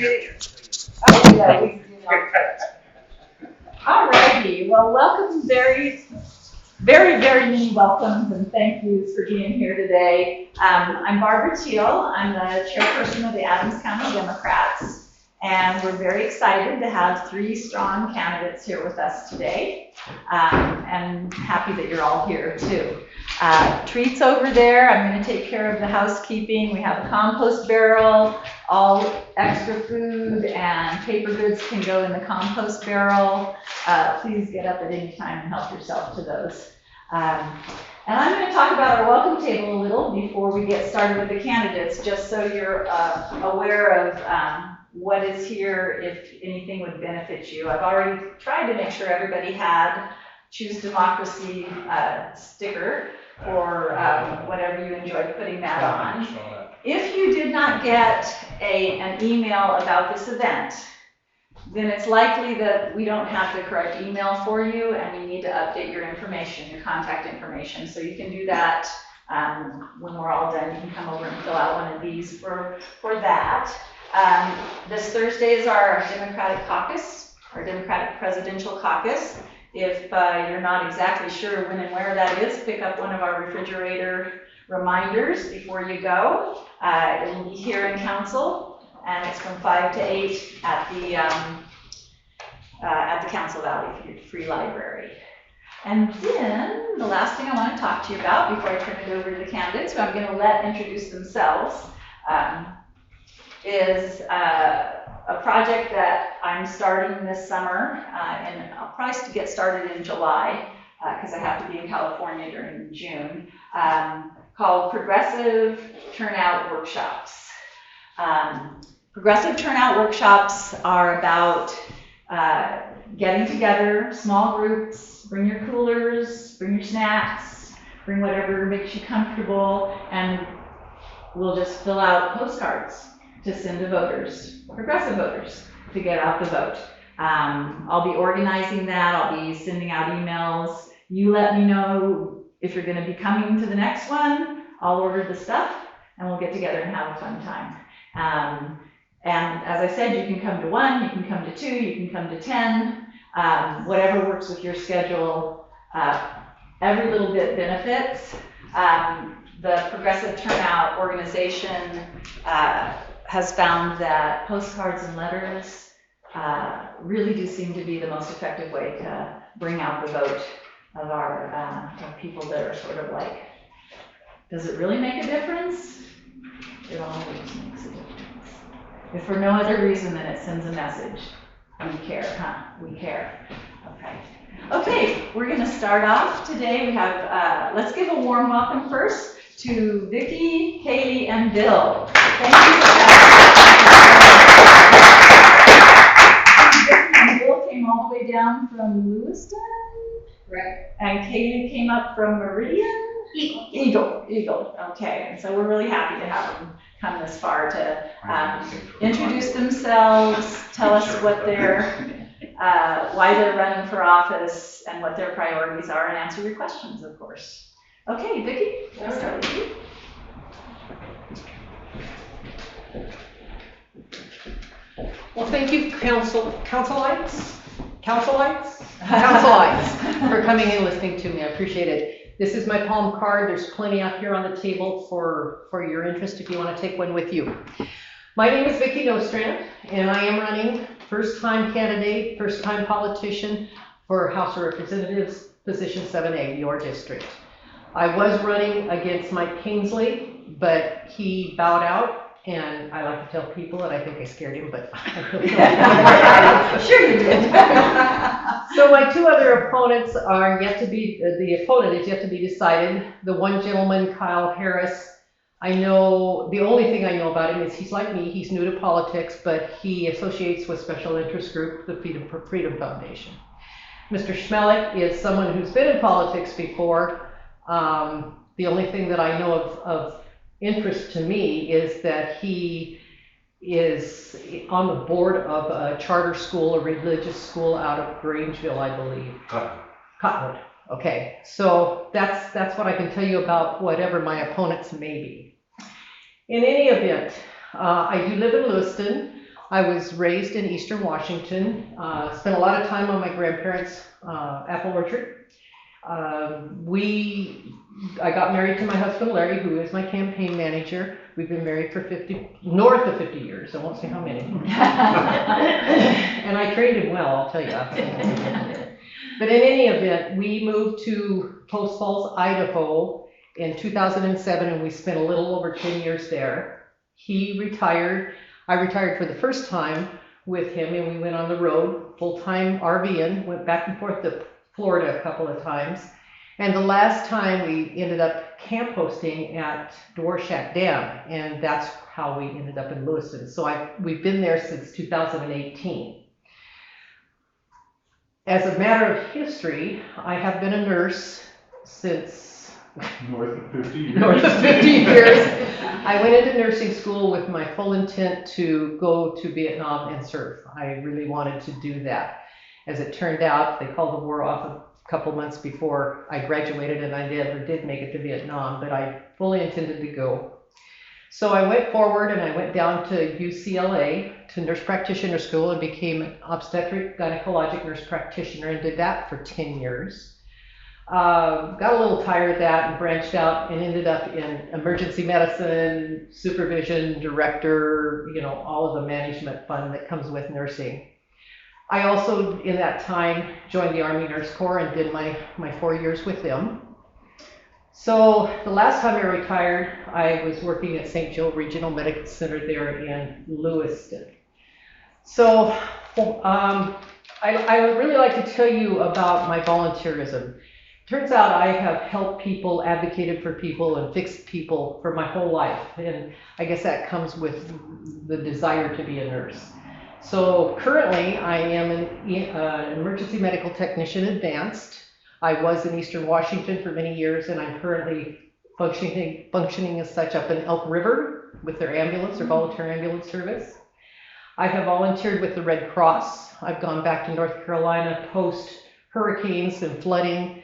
Oh, yeah, we do not. All righty. Well, welcome, very many welcomes and thank yous for being here today. I'm Barbara Teal. I'm the chairperson of the Adams County Democrats, and we're very excited to have 3 strong candidates here with us today, and happy that you're all here too. Treats over there. I'm going to take care of the housekeeping. We have a compost barrel. All extra food and paper goods can go in the compost barrel. Please get up at any time and help yourself to those. And I'm going to talk about our welcome table a little before we get started with the candidates, just so you're aware of what is here, if anything would benefit you. I've already tried to make sure everybody had Choose Democracy sticker, or whatever you enjoyed putting that on. If you did not get an email about this event, then it's likely that we don't have the correct email for you, and you need to update your information, your contact information. So you can do that when we're all done. You can come over and fill out one of these for that. This Thursday is our Democratic caucus, our Democratic Presidential Caucus. If you're not exactly sure when and where that is, pick up one of our refrigerator reminders before you go. It will be here in Council, and it's from 5 to 8 at the Council Valley Free Library. And then the last thing I want to talk to you about before I turn it over to the candidates, who I'm going to let introduce themselves, is a project that I'm starting this summer, and I'll probably get started in July, because I have to be in California during June, called Progressive Turnout Workshops. Progressive Turnout Workshops are about getting together, small groups, bring your coolers, bring your snacks, bring whatever makes you comfortable, and we'll just fill out postcards to send to voters, progressive voters, to get out the vote. I'll be organizing that. I'll be sending out emails. You let me know if you're going to be coming to the next one. I'll order the stuff, and we'll get together and have a fun time. And as I said, you can come to 1, you can come to 2, you can come to 10, whatever works with your schedule. Every little bit benefits. The Progressive Turnout organization has found that postcards and letters really do seem to be the most effective way to bring out the vote of our of people that are sort of like, does it really make a difference? It always makes a difference. If for no other reason than it sends a message. We care, huh? We care. Okay, we're going to start off today. We have, let's give a warm welcome first to Vicki, Kaylee, and Bill. Thank you for that. Vicki and Bill came all the way down from Lewiston. Right. And Kaylee came up from Meridian? Eagle. Okay, and so we're really happy to have them come this far to introduce themselves, tell us what why they're running for office, and what their priorities are, and answer your questions, of course. Okay, Vicki, let's start with you. Well, thank you, Councilites, for coming and listening to me. I appreciate it. This is my palm card. There's plenty up here on the table for your interest if you want to take one with you. My name is Vicki Nostrand, and I am running first-time candidate, first-time politician for House of Representatives, position 7A, your district. I was running against Mike Kingsley, but he bowed out. And I like to tell people that I think I scared him, but I really don't. Sure you did. So my 2 other opponents are yet to be, the opponent is yet to be decided. The one gentleman, Kyle Harris, I know, the only thing I know about him is he's like me, he's new to politics, but he associates with special interest group, the Freedom Foundation. Mr. Schmelik is someone who's been in politics before. The only thing that I know of interest to me is that he is on the board of a charter school, a religious school out of Grangeville, I believe. Cottonwood. Okay, so that's what I can tell you about whatever my opponents may be. In any event, I do live in Lewiston. I was raised in Eastern Washington, spent a lot of time on my grandparents' apple orchard. I got married to my husband Larry, who is my campaign manager. We've been married for north of 50 years. I won't say how many. And I trained him well, I'll tell you. But in any event, we moved to Post Falls, Idaho in 2007, and we spent a little over 10 years there. He retired. I retired for the first time with him, and we went on the road, full-time RVing, went back and forth to Florida a couple of times. And the last time we ended up camp hosting at Dvorak Dam, and that's how we ended up in Lewiston. So we've been there since 2018. As a matter of history, I have been a nurse since North of 50 years. North of 50 years. I went into nursing school with my full intent to go to Vietnam and serve. I really wanted to do that. As it turned out, they called the war off a couple months before I graduated, and I never did make it to Vietnam, but I fully intended to go. So I went forward and I went down to UCLA to nurse practitioner school and became an obstetric gynecologic nurse practitioner and did that for 10 years. Got a little tired of that and branched out and ended up in emergency medicine, supervision, director, all of the management fun that comes with nursing. I also, in that time, joined the Army Nurse Corps and did my 4 years with them. So the last time I retired, I was working at St. Joe Regional Medical Center there in Lewiston. So I would really like to tell you about my volunteerism. Turns out I have helped people, advocated for people, and fixed people for my whole life. And I guess that comes with the desire to be a nurse. So currently I am an emergency medical technician advanced. I was in Eastern Washington for many years, and I'm currently functioning as such up in Elk River with their ambulance or volunteer ambulance service. I have volunteered with the Red Cross. I've gone back to North Carolina post hurricanes and flooding,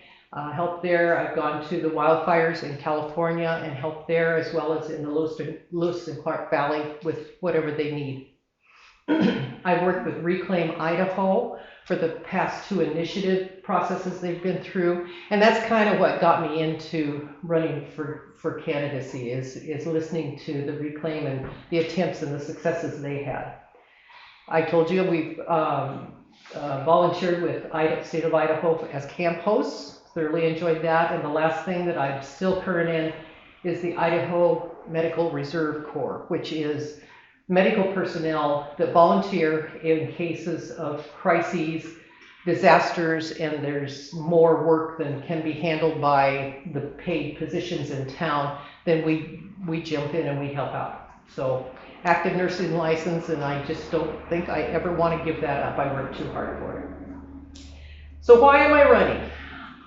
helped there. I've gone to the wildfires in California and helped there, as well as in the Lewis and Clark Valley with whatever they need. I've worked with Reclaim Idaho for the past 2 initiative processes they've been through, and that's kind of what got me into running for candidacy, is listening to the Reclaim and the attempts and the successes they had. I told you we've volunteered with State of Idaho as camp hosts, thoroughly enjoyed that, and the last thing that I'm still current in is the Idaho Medical Reserve Corps, which is medical personnel that volunteer in cases of crises, disasters, and there's more work than can be handled by the paid positions in town. Then we jump in and we help out. So active nursing license, and I just don't think I ever want to give that up. I work too hard for it. So why am I running?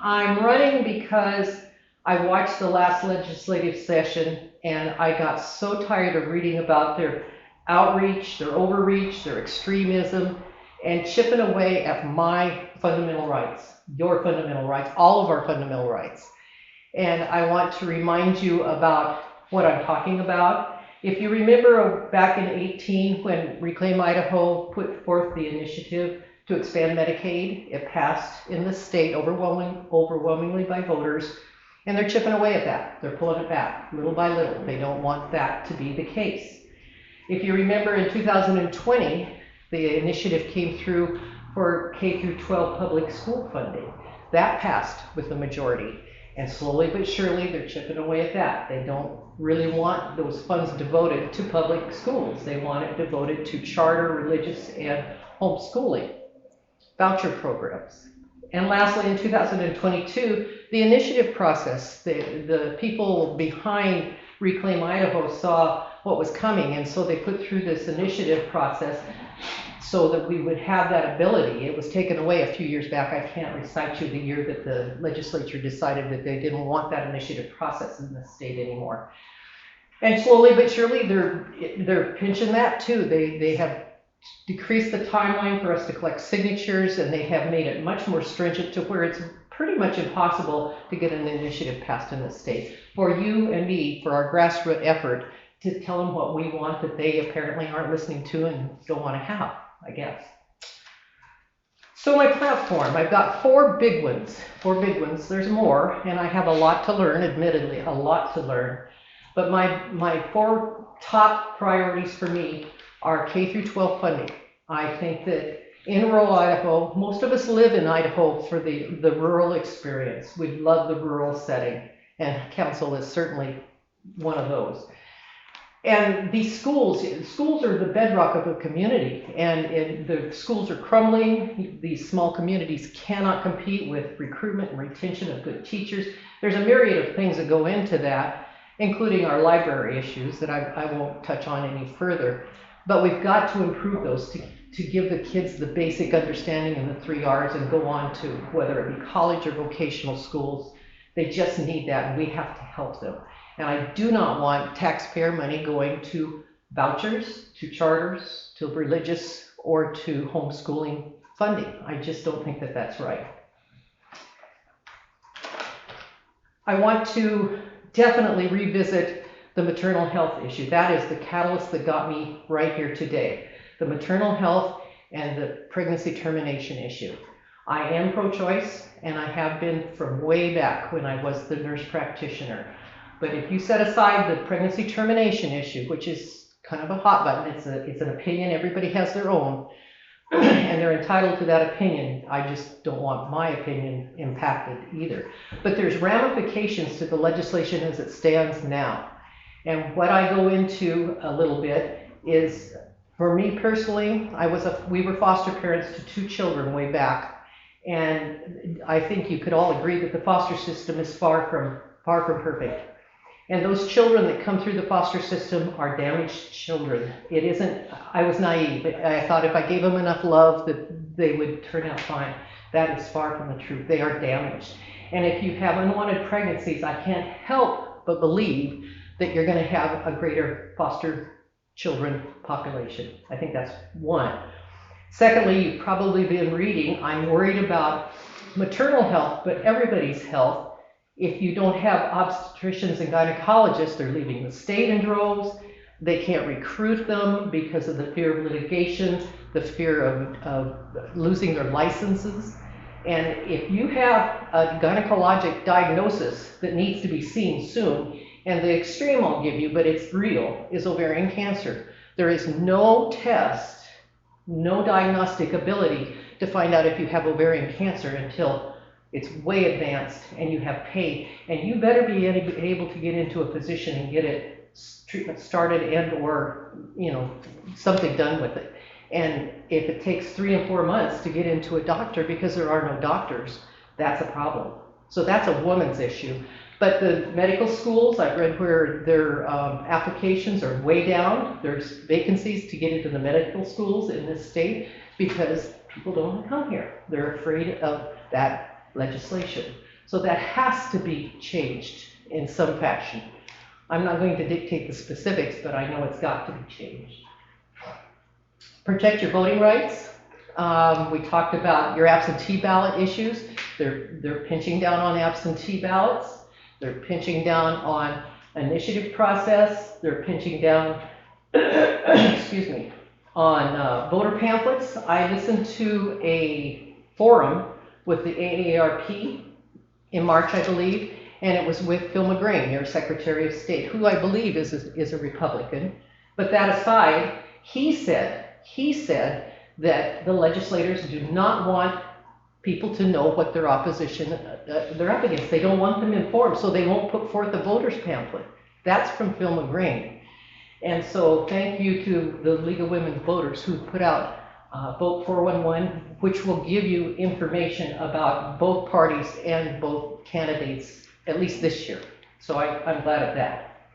I'm running because I watched the last legislative session and I got so tired of reading about their outreach, their overreach, their extremism, and chipping away at my fundamental rights, your fundamental rights, all of our fundamental rights. And I want to remind you about what I'm talking about. If you remember back in 2018 when Reclaim Idaho put forth the initiative to expand Medicaid, it passed in the state overwhelmingly by voters, and they're chipping away at that. They're pulling it back little by little. They don't want that to be the case. If you remember in 2020, the initiative came through for K through 12 public school funding. That passed with a majority. And slowly but surely, they're chipping away at that. They don't really want those funds devoted to public schools. They want it devoted to charter, religious, and homeschooling, voucher programs. And lastly, in 2022, the initiative process, the people behind Reclaim Idaho saw what was coming, and so they put through this initiative process so that we would have that ability. It was taken away a few years back. I can't recite you the year that the legislature decided that they didn't want that initiative process in the state anymore. And slowly but surely, they're pinching that too. They have decreased the timeline for us to collect signatures, and they have made it much more stringent to where it's pretty much impossible to get an initiative passed in the state. For you and me, for our grassroots effort to tell them what we want that they apparently aren't listening to and don't want to have, I guess. So my platform, I've got four big ones. There's more, and I have a lot to learn, admittedly, a lot to learn. But my four top priorities for me are K through 12 funding. I think that in rural Idaho, most of us live in Idaho for the rural experience. We love the rural setting, and Council is certainly one of those. And these schools are the bedrock of a community, and the schools are crumbling. These small communities cannot compete with recruitment and retention of good teachers. There's a myriad of things that go into that, including our library issues that I won't touch on any further. But we've got to improve those to give the kids the basic understanding in the 3 R's and go on to whether it be college or vocational schools. They just need that, and we have to help them. And I do not want taxpayer money going to vouchers, to charters, to religious, or to homeschooling funding. I just don't think that that's right. I want to definitely revisit the maternal health issue. That is the catalyst that got me right here today. The maternal health and the pregnancy termination issue. I am pro-choice, and I have been from way back when I was the nurse practitioner. But if you set aside the pregnancy termination issue, which is kind of a hot button, it's an opinion, everybody has their own, and they're entitled to that opinion. I just don't want my opinion impacted either. But there's ramifications to the legislation as it stands now. And what I go into a little bit is, for me personally, we were foster parents to 2 children way back. And I think you could all agree that the foster system is far from perfect. And those children that come through the foster system are damaged children. It isn't, I was naive. I thought if I gave them enough love that they would turn out fine. That is far from the truth. They are damaged. And if you have unwanted pregnancies, I can't help but believe that you're going to have a greater foster children population. I think that's one. Secondly, you've probably been reading, I'm worried about maternal health, but everybody's health. If you don't have obstetricians and gynecologists, they're leaving the state in droves. They can't recruit them because of the fear of litigation, the fear of losing their licenses. And if you have a gynecologic diagnosis that needs to be seen soon, and the extreme I'll give you, but it's real, is ovarian cancer. There is no test, no diagnostic ability to find out if you have ovarian cancer until it's way advanced and you have paid, and you better be able to get into a position and get it treatment started and or something done with it. And if it takes 3 and 4 months to get into a doctor because there are no doctors, that's a problem. So that's a woman's issue. But the medical schools, I've read where their applications are way down. There's vacancies to get into the medical schools in this state because people don't want to come here. They're afraid of that legislation. So that has to be changed in some fashion. I'm not going to dictate the specifics, but I know it's got to be changed. Protect your voting rights. We talked about your absentee ballot issues. They're pinching down on absentee ballots. They're pinching down on initiative process. They're pinching down, excuse me, on voter pamphlets. I listened to a forum with the AARP in March, I believe, and it was with Phil McGrain, your Secretary of State, who I believe is a Republican. But that aside, he said that the legislators do not want people to know what their opposition they're up against. They don't want them informed, so they won't put forth a voters pamphlet. That's from Phil McGrain. And so thank you to the League of Women Voters who put out Vote 411, which will give you information about both parties and both candidates, at least this year. So I'm glad of that.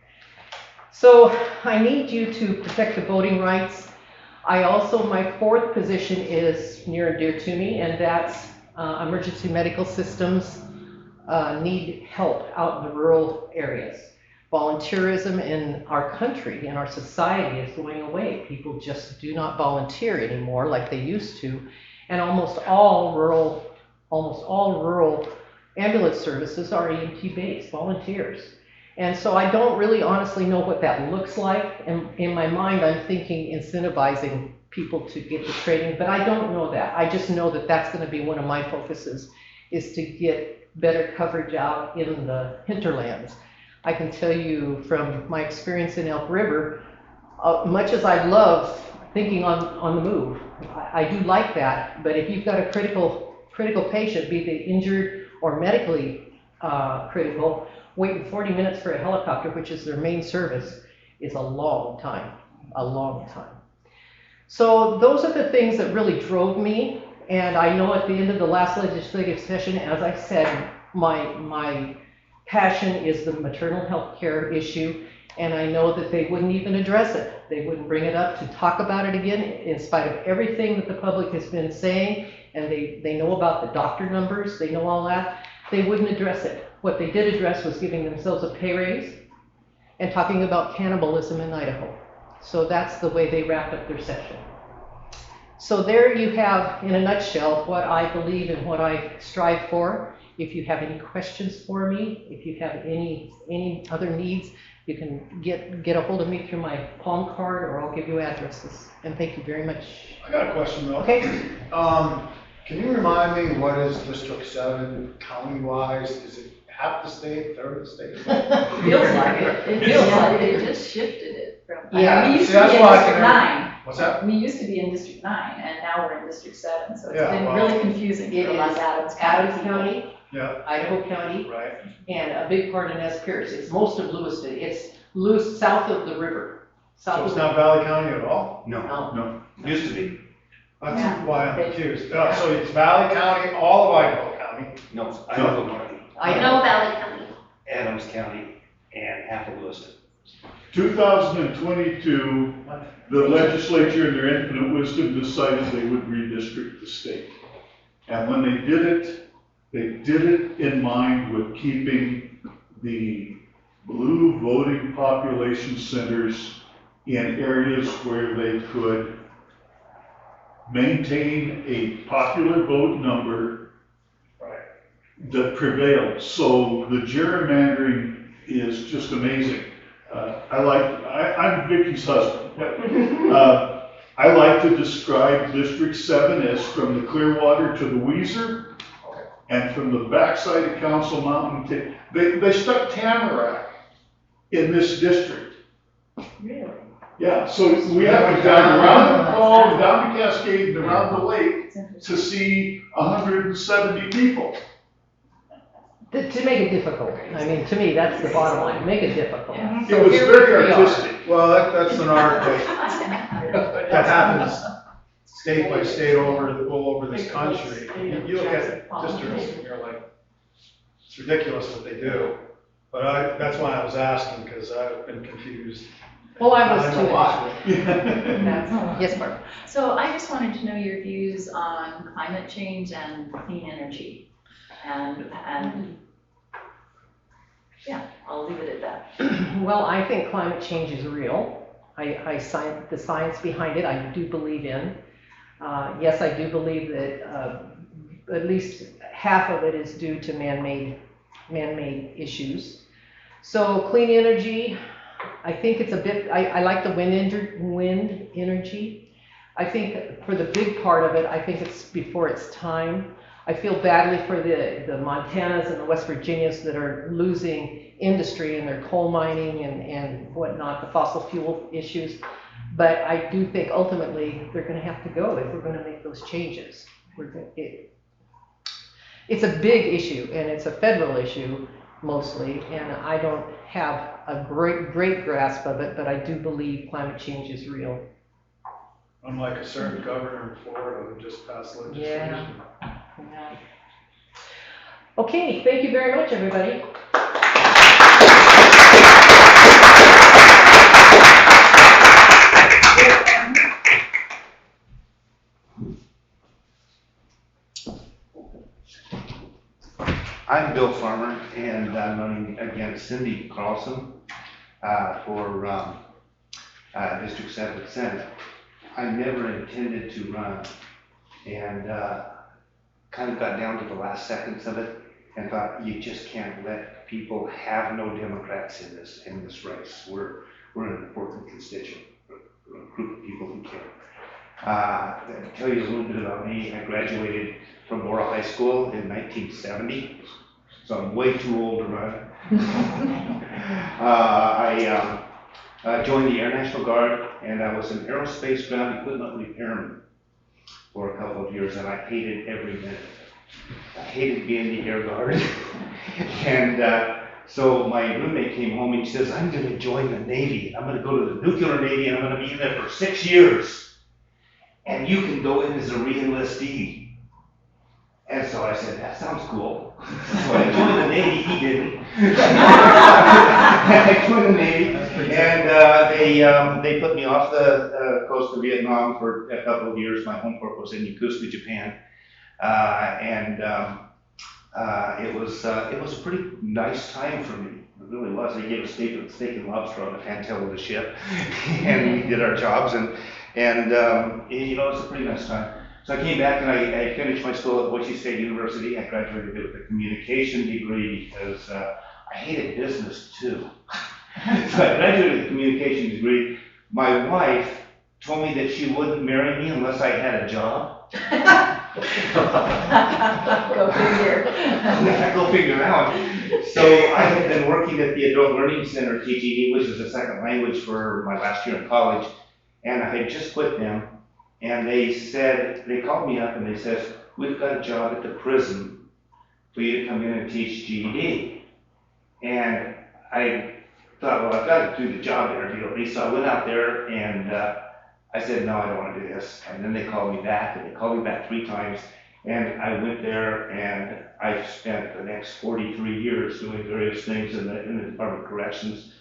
So I need you to protect the voting rights. I also, my fourth position is near and dear to me, and that's emergency medical systems need help out in the rural areas. Volunteerism in our country, in our society, is going away. People just do not volunteer anymore like they used to, and almost all rural ambulance services are EMT-based volunteers. And so I don't really honestly know what that looks like. And in my mind, I'm thinking incentivizing people to get the training, but I don't know that. I just know that that's going to be one of my focuses, is to get better coverage out in the hinterlands. I can tell you from my experience in Elk River, much as I love thinking on the move, I do like that, but if you've got a critical patient, be they injured or medically critical, waiting 40 minutes for a helicopter, which is their main service, is a long time, a long time. So those are the things that really drove me, and I know at the end of the last legislative session, as I said, my passion is the maternal health care issue, and I know that they wouldn't even address it. They wouldn't bring it up to talk about it again, in spite of everything that the public has been saying, and they know about the doctor numbers, they know all that. They wouldn't address it. What they did address was giving themselves a pay raise and talking about cannibalism in Idaho. So that's the way they wrapped up their session. So there you have, in a nutshell, what I believe and what I strive for. If you have any questions for me, if you have any other needs, you can get a hold of me through my palm card, or I'll give you addresses. And thank you very much. I got a question though. Okay. Can you remind me what is District 7 county-wise? Is it half the state, third of the state? Feels like it. It feels like they just shifted it from. Yeah, We used see, to that's be in why I District can- 9. What's that? We used to be in District 9, and now we're in District 7, so it's Yeah, been well, really confusing it for is us Adams Adams people. County, Yeah, Idaho County, right. and a big part of Nez Perce. It's most of Lewiston. It's south of the river. So South it's of not Valley County at all? No, No. no, used to be. That's Yeah. why I'm They- confused. So it's Valley County, all of Idaho County. No, it's Idaho County, Idaho. Valley County. Adams County, and half of Lewiston. 2022, the legislature in their infinite wisdom decided they would redistrict the state. And when they did it in mind with keeping the blue voting population centers in areas where they could maintain a popular vote number Right. that prevailed. So the gerrymandering is just amazing. I'm Vicky's husband. I like to describe District 7 as from the Clearwater to the Weezer, and from the backside of Council Mountain. They stuck tamarack in this district. Really? Yeah, so we have to drive around the falls, down the Cascade, and around the lake It's interesting. to see 170 people. To make it difficult. I mean, to me, that's the bottom line. Make it difficult. Yeah. It was here very we are. artistic. Well, that's an art that happens state by state all over this country. You look at districts and you're like, it's ridiculous what they do. But that's why I was asking, because I've been confused. Well, I was I know too. why. That's- Yes, Barb. So I just wanted to know your views on climate change and clean energy. And yeah, I'll leave it at that. Well, I think climate change is real. The science behind it, I do believe in. Yes, I do believe that at least half of it is due to man-made issues. So clean energy, I think it's a bit, I like the wind energy. I think for the big part of it, I think it's before its time. I feel badly for the Montanas and the West Virginias that are losing industry in their coal mining and whatnot, the fossil fuel issues. But I do think ultimately they're going to have to go if we're going to make those changes. It's a big issue, and it's a federal issue mostly, and I don't have a great grasp of it, but I do believe climate change is real. Unlike a certain governor in Florida who just passed legislation. Yeah. Okay, thank you very much, everybody. I'm Bill Farmer, and I'm running against Cindy Carlson for District 7 Senate. I never intended to run, and kind of got down to the last seconds of it, and thought, you just can't let people have no Democrats in this race. We're an important constituent, a group of people who care. To tell you a little bit about me, I graduated from Laura High School in 1970, so I'm way too old to run. I joined the Air National Guard, and I was an aerospace ground equipment repairman for a couple of years, and I hated every minute of it. I hated being the Air Guard. And so my roommate came home and he says, I'm going to join the Navy. I'm going to go to the nuclear Navy, and I'm going to be in there for 6 years. And you can go in as a re-enlistee. And so I said, that sounds cool. So I joined the Navy, he didn't. I joined the Navy, and they put me off the coast of Vietnam for a couple of years. My home port was in Yokosuka, Japan. It was a pretty nice time for me. It really was. They gave us steak and lobster on the fantail of the ship, and we did our jobs, and you know, it was a pretty nice time. So I came back and I finished my school at Boise State University. I graduated with a communication degree because I hated business too. So I graduated with a communication degree. My wife told me that she wouldn't marry me unless I had a job. Go figure. Go figure out. So I had been working at the Adult Learning Center teaching English as a second language for my last year in college, and I had just quit them. And they called me up and they said, we've got a job at the prison for you to come in and teach GED. And I thought, well, I've got to do the job interview at least. So I went out there and I said, no, I don't want to do this. And then they called me back, and they called me back 3 times. And I went there and I spent the next 43 years doing various things in the Department of Corrections.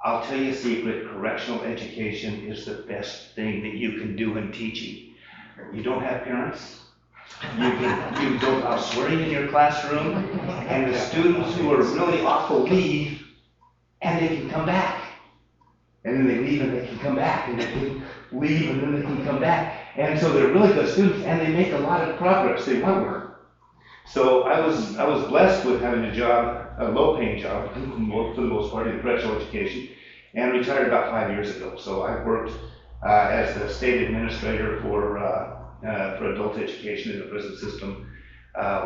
I'll tell you a secret, correctional education is the best thing that you can do in teaching. You don't have parents, you don't allow swearing in your classroom, and the students who are really awful leave, and they can come back. And then they leave and they can come back, and they can leave and then they can come back. And so they're really good students, and they make a lot of progress. They want to learn. So I was blessed with having a job, a low-paying job, for the most part, in correctional education, and retired about 5 years ago. So I worked as the state administrator for adult education in the prison system.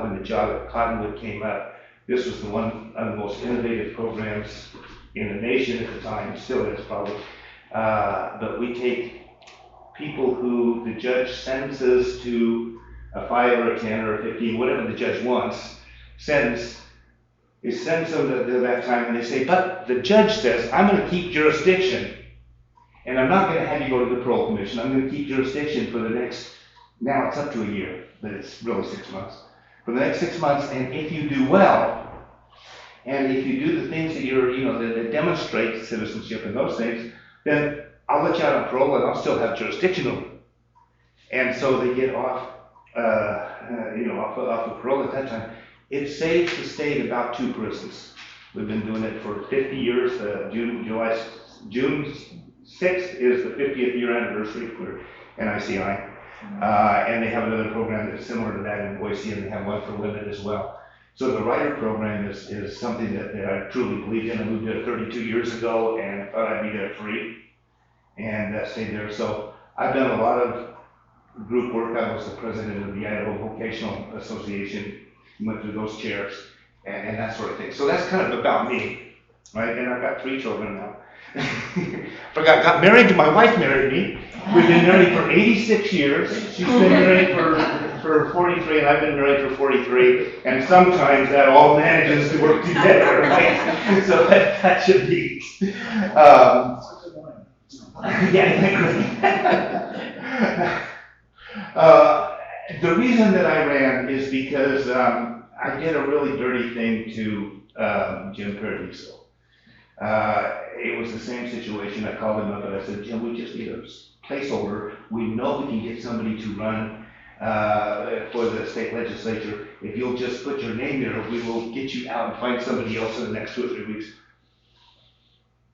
When the job at Cottonwood came up, this was one of the most innovative programs in the nation at the time, still is probably. But we take people who the judge sentences to a 5 or a 10 or a 15, whatever the judge wants, sentence, they sentence them to that time, and they say, but the judge says, I'm going to keep jurisdiction, and I'm not going to have you go to the parole commission. I'm going to keep jurisdiction for the next, now it's up to a year, but it's really 6 months. For the next 6 months, and if you do well, and if you do the things that that demonstrate citizenship and those things, then I'll let you out on parole and I'll still have jurisdiction over it. And so they get off of parole at that time. It saves the state about 2 prisons. We've been doing it for 50 years. June 6th is the 50th year anniversary for NICI. And they have another program that's similar to that in Boise, and they have one for women as well. So the Writer program is something that I truly believe in. I moved there 32 years ago and thought I'd be there free, and stayed there. So I've done a lot of group work. I was the president of the Idaho Vocational Association, went through those chairs and that sort of thing. So that's kind of about me, right? And I've got 3 children now. Got married, my wife married me. We've been married for 86 years. She's been married for 43, and I've been married for 43. And sometimes that all manages to work together, right? So that should be. The reason that I ran is because I did a really dirty thing to Jim Paradiso. It was the same situation. I called him up and I said, Jim, we just need a placeholder. We know we can get somebody to run for the state legislature. If you'll just put your name there, we will get you out and find somebody else in the next 2 or 3 weeks.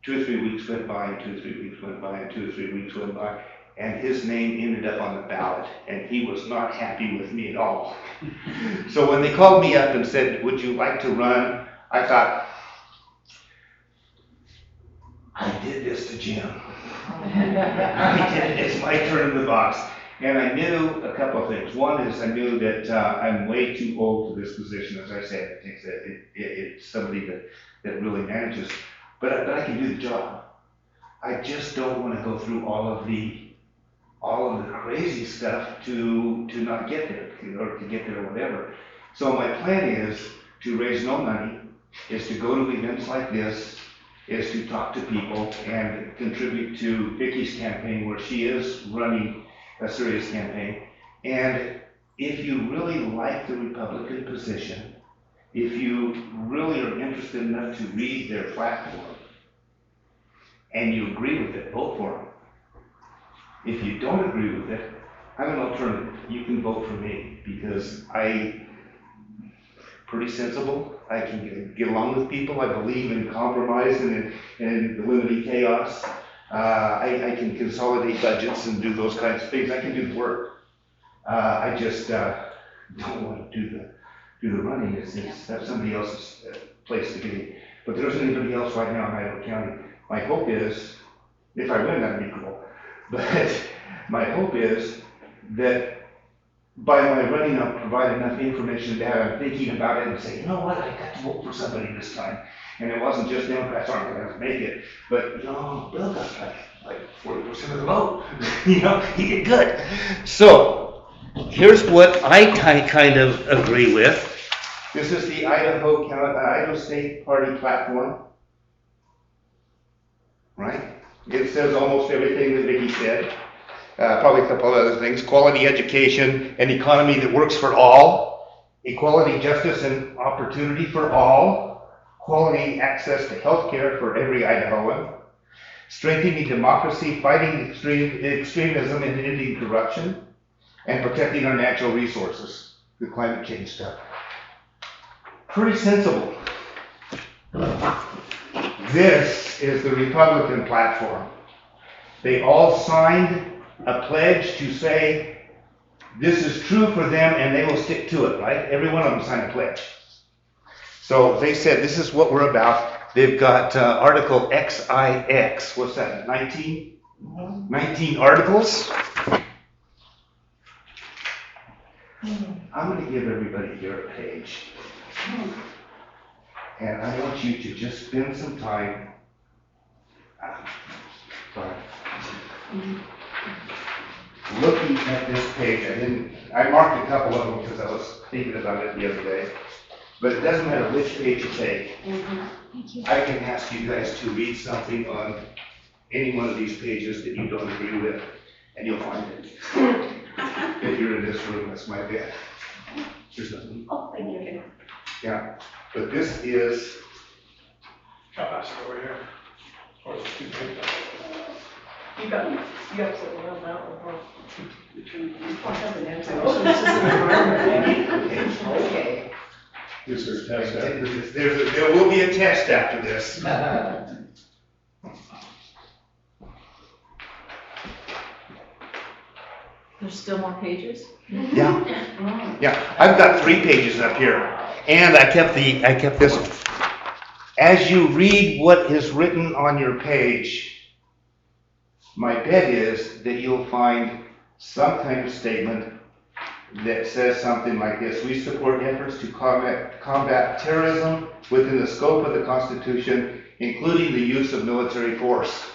2 or 3 weeks went by, and 2 or 3 weeks went by, and 2 or 3 weeks went by. and his name ended up on the ballot, and he was not happy with me at all. So when they called me up and said, would you like to run? I thought, I did this to Jim. I did it, it's my turn in the box. And I knew a couple of things. One is I knew that I'm way too old for this position. As I said, it takes it's somebody that really manages. But I can do the job. I just don't want to go through all of the crazy stuff to not get there, or to get there or whatever. So my plan is to raise no money, is to go to events like this, is to talk to people and contribute to Vicky's campaign, where she is running a serious campaign. And if you really like the Republican position, if you really are interested enough to read their platform and you agree with it, vote for them. If you don't agree with it, I'm an alternative. You can vote for me, because I'm pretty sensible. I can get along with people. I believe in compromise and in eliminating chaos. I can consolidate budgets and do those kinds of things. I can do the work. I just don't want to do the running. That's somebody else's place to be. But there isn't anybody else right now in Idaho County. My hope is, if I win, that'd be cool. But my hope is that by my running, I'll provide enough information that I'm thinking about it and say, you know what, I got to vote for somebody this time. And it wasn't just Democrats aren't going to make it, but Bill got like 40% of the vote. He did good. So here's what I kind of agree with. This is the Idaho State Party platform, right? It says almost everything that Vicki said. Probably a couple of other things. Quality education, an economy that works for all, equality, justice, and opportunity for all, quality access to health care for every Idahoan, strengthening democracy, fighting extremism and ending corruption, and protecting our natural resources, the climate change stuff. Pretty sensible. This is the Republican platform. They all signed a pledge to say this is true for them and they will stick to it, right? Every one of them signed a pledge. So they said this is what we're about. They've got Article XIX. What's that, 19? 19 articles. I'm going to give everybody here a page. And I want you to just spend some time. Looking at this page. I marked a couple of them because I was thinking about it the other day. But it doesn't matter which page you take. I can ask you guys to read something on any one of these pages that you don't agree with, and you'll find it. If you're in this room, that's my bet. There's nothing. Oh, thank you. Yeah, but this is. I'll pass it over here. Or it's too big. You absolutely love that one. Okay. Is there a test after this? There will be a test after this. There's still more pages? Yeah. I've got 3 pages up here, and I kept this one. As you read what is written on your page, my bet is that you'll find some kind of statement that says something like this: we support efforts to combat terrorism within the scope of the Constitution, including the use of military force.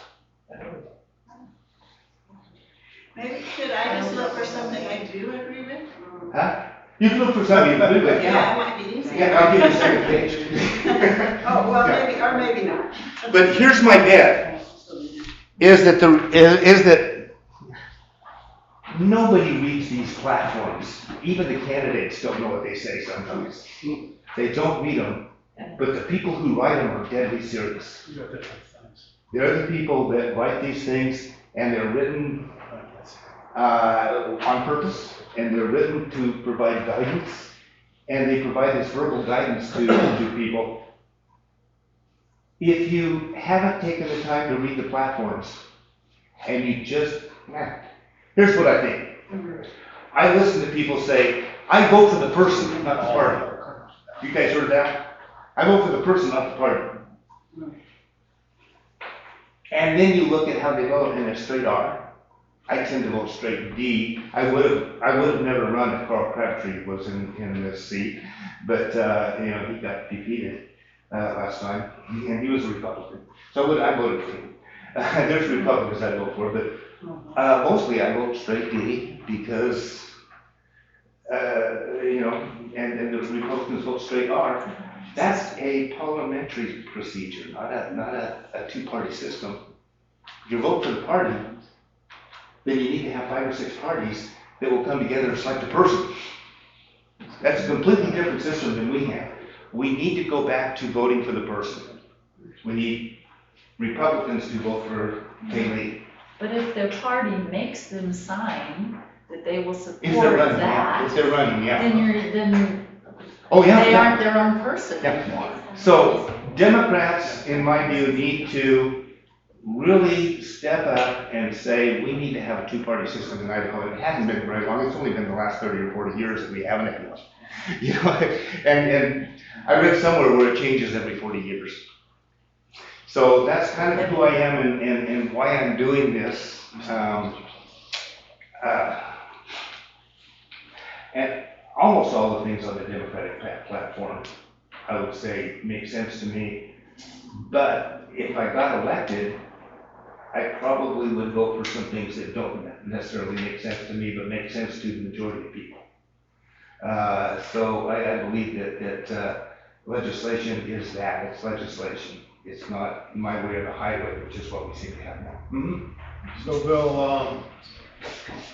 Maybe should I just look for something I do agree with? Huh? You can look for something you agree with. Yeah, it might be easier. Yeah, I'll give you a second page. Oh, well, Yeah. maybe, or maybe not. But here's my bet: is that nobody reads these platforms. Even the candidates don't know what they say sometimes. They don't read them, but the people who write them are deadly serious. You got different things. They're the people that write these things, and they're written on purpose, and they're written to provide guidance, and they provide this verbal guidance to people. If you haven't taken the time to read the platforms, and you just, Here's what I think. I listen to people say, I vote for the person, not the party. You guys heard that? I vote for the person, not the party. And then you look at how they vote and it's straight R. I tend to vote straight D. I would have never run if Carl Crabtree was in this seat, but he got defeated last time, and he was a Republican. So I voted for him. There's Republicans I vote for, but mostly I vote straight D because and the Republicans vote straight R. That's a parliamentary procedure, not a two-party system. If you vote for the party, then you need to have 5 or 6 parties that will come together and select a person. That's a completely different system than we have. We need to go back to voting for the person. We need Republicans to vote for Kaylee. But if their party makes them sign that they will If they're support running, that, if they're running, yeah. then Oh, yeah. they yeah. aren't their own person Yeah. anymore. So Democrats, in my view, need to really step up and say, we need to have a two-party system in Idaho. It hasn't been very long. It's only been the last 30 or 40 years that we haven't had one. And I read somewhere where it changes every 40 years. So that's kind of who I am and why I'm doing this. And almost all the things on the Democratic platform, I would say, make sense to me. But if I got elected, I probably would vote for some things that don't necessarily make sense to me, but make sense to the majority of people. So I believe that legislation is that. It's legislation. It's not my way or the highway, which is what we seem to have now. Mm-hmm. So Bill,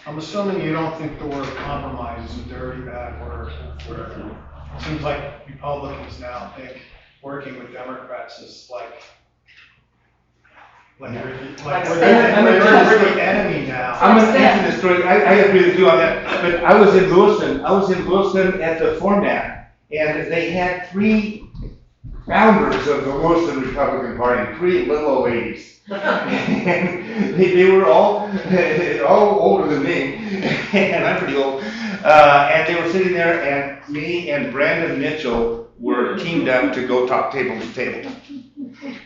I'm assuming you don't think the word compromise is a dirty, bad word. It seems like Republicans now think working with Democrats is like we're the enemy now. I'm going to answer this story. I agree with you on that. But I was in Lewiston at the format, and they had 3 founders of the Lewiston Republican Party, 3 little old ladies. And they were all older than me, and I'm pretty old. And they were sitting there, and me and Brandon Mitchell were teamed up to go talk table to table.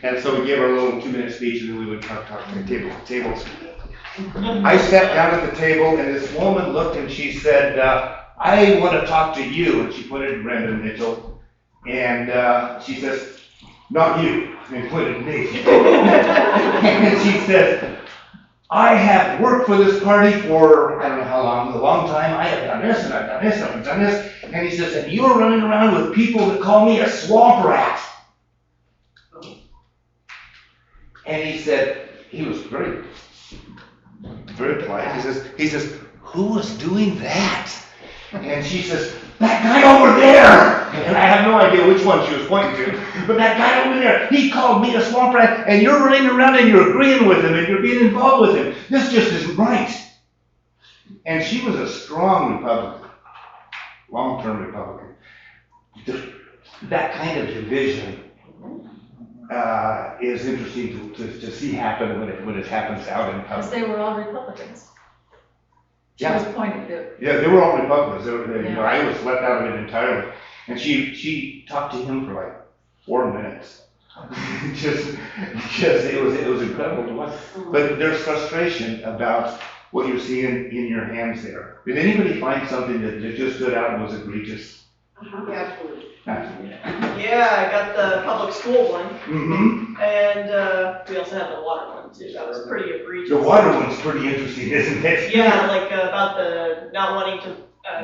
And so we gave our little 2-minute speech, and then we would talk table to tables. I sat down at the table, and this woman looked, and she said, I want to talk to you. And she pointed at Brandon Mitchell, and she says, not you, and pointed at me. And she said, I have worked for this party for, I don't know how long, a long time. I have done this, and I've done this, and I've done this. And he says, and you're running around with people that call me a swamp rat. And he said, he was very, very polite. He says, who was doing that? And she says, that guy over there. And I have no idea which one she was pointing to, but that guy over there, he called me a swamp rat, and you're running around and you're agreeing with him and you're being involved with him. This just isn't right. And she was a strong Republican, long-term Republican. That kind of division is interesting to see happen when it happens out in Because public. they were all Republicans. She Yeah. was pointing to. Yeah, they were all Republicans. Yeah. I was left out of it entirely. And she talked to him for like 4 minutes. just it was incredible to watch. But there's frustration about what you're seeing in your hands there. Did anybody find something that just stood out and was egregious? Absolutely. Absolutely. Yeah, I got the public school one, Mm-hmm. and we also had the water one too. That was pretty egregious. The water one's pretty interesting, isn't it? Yeah, like about the not wanting to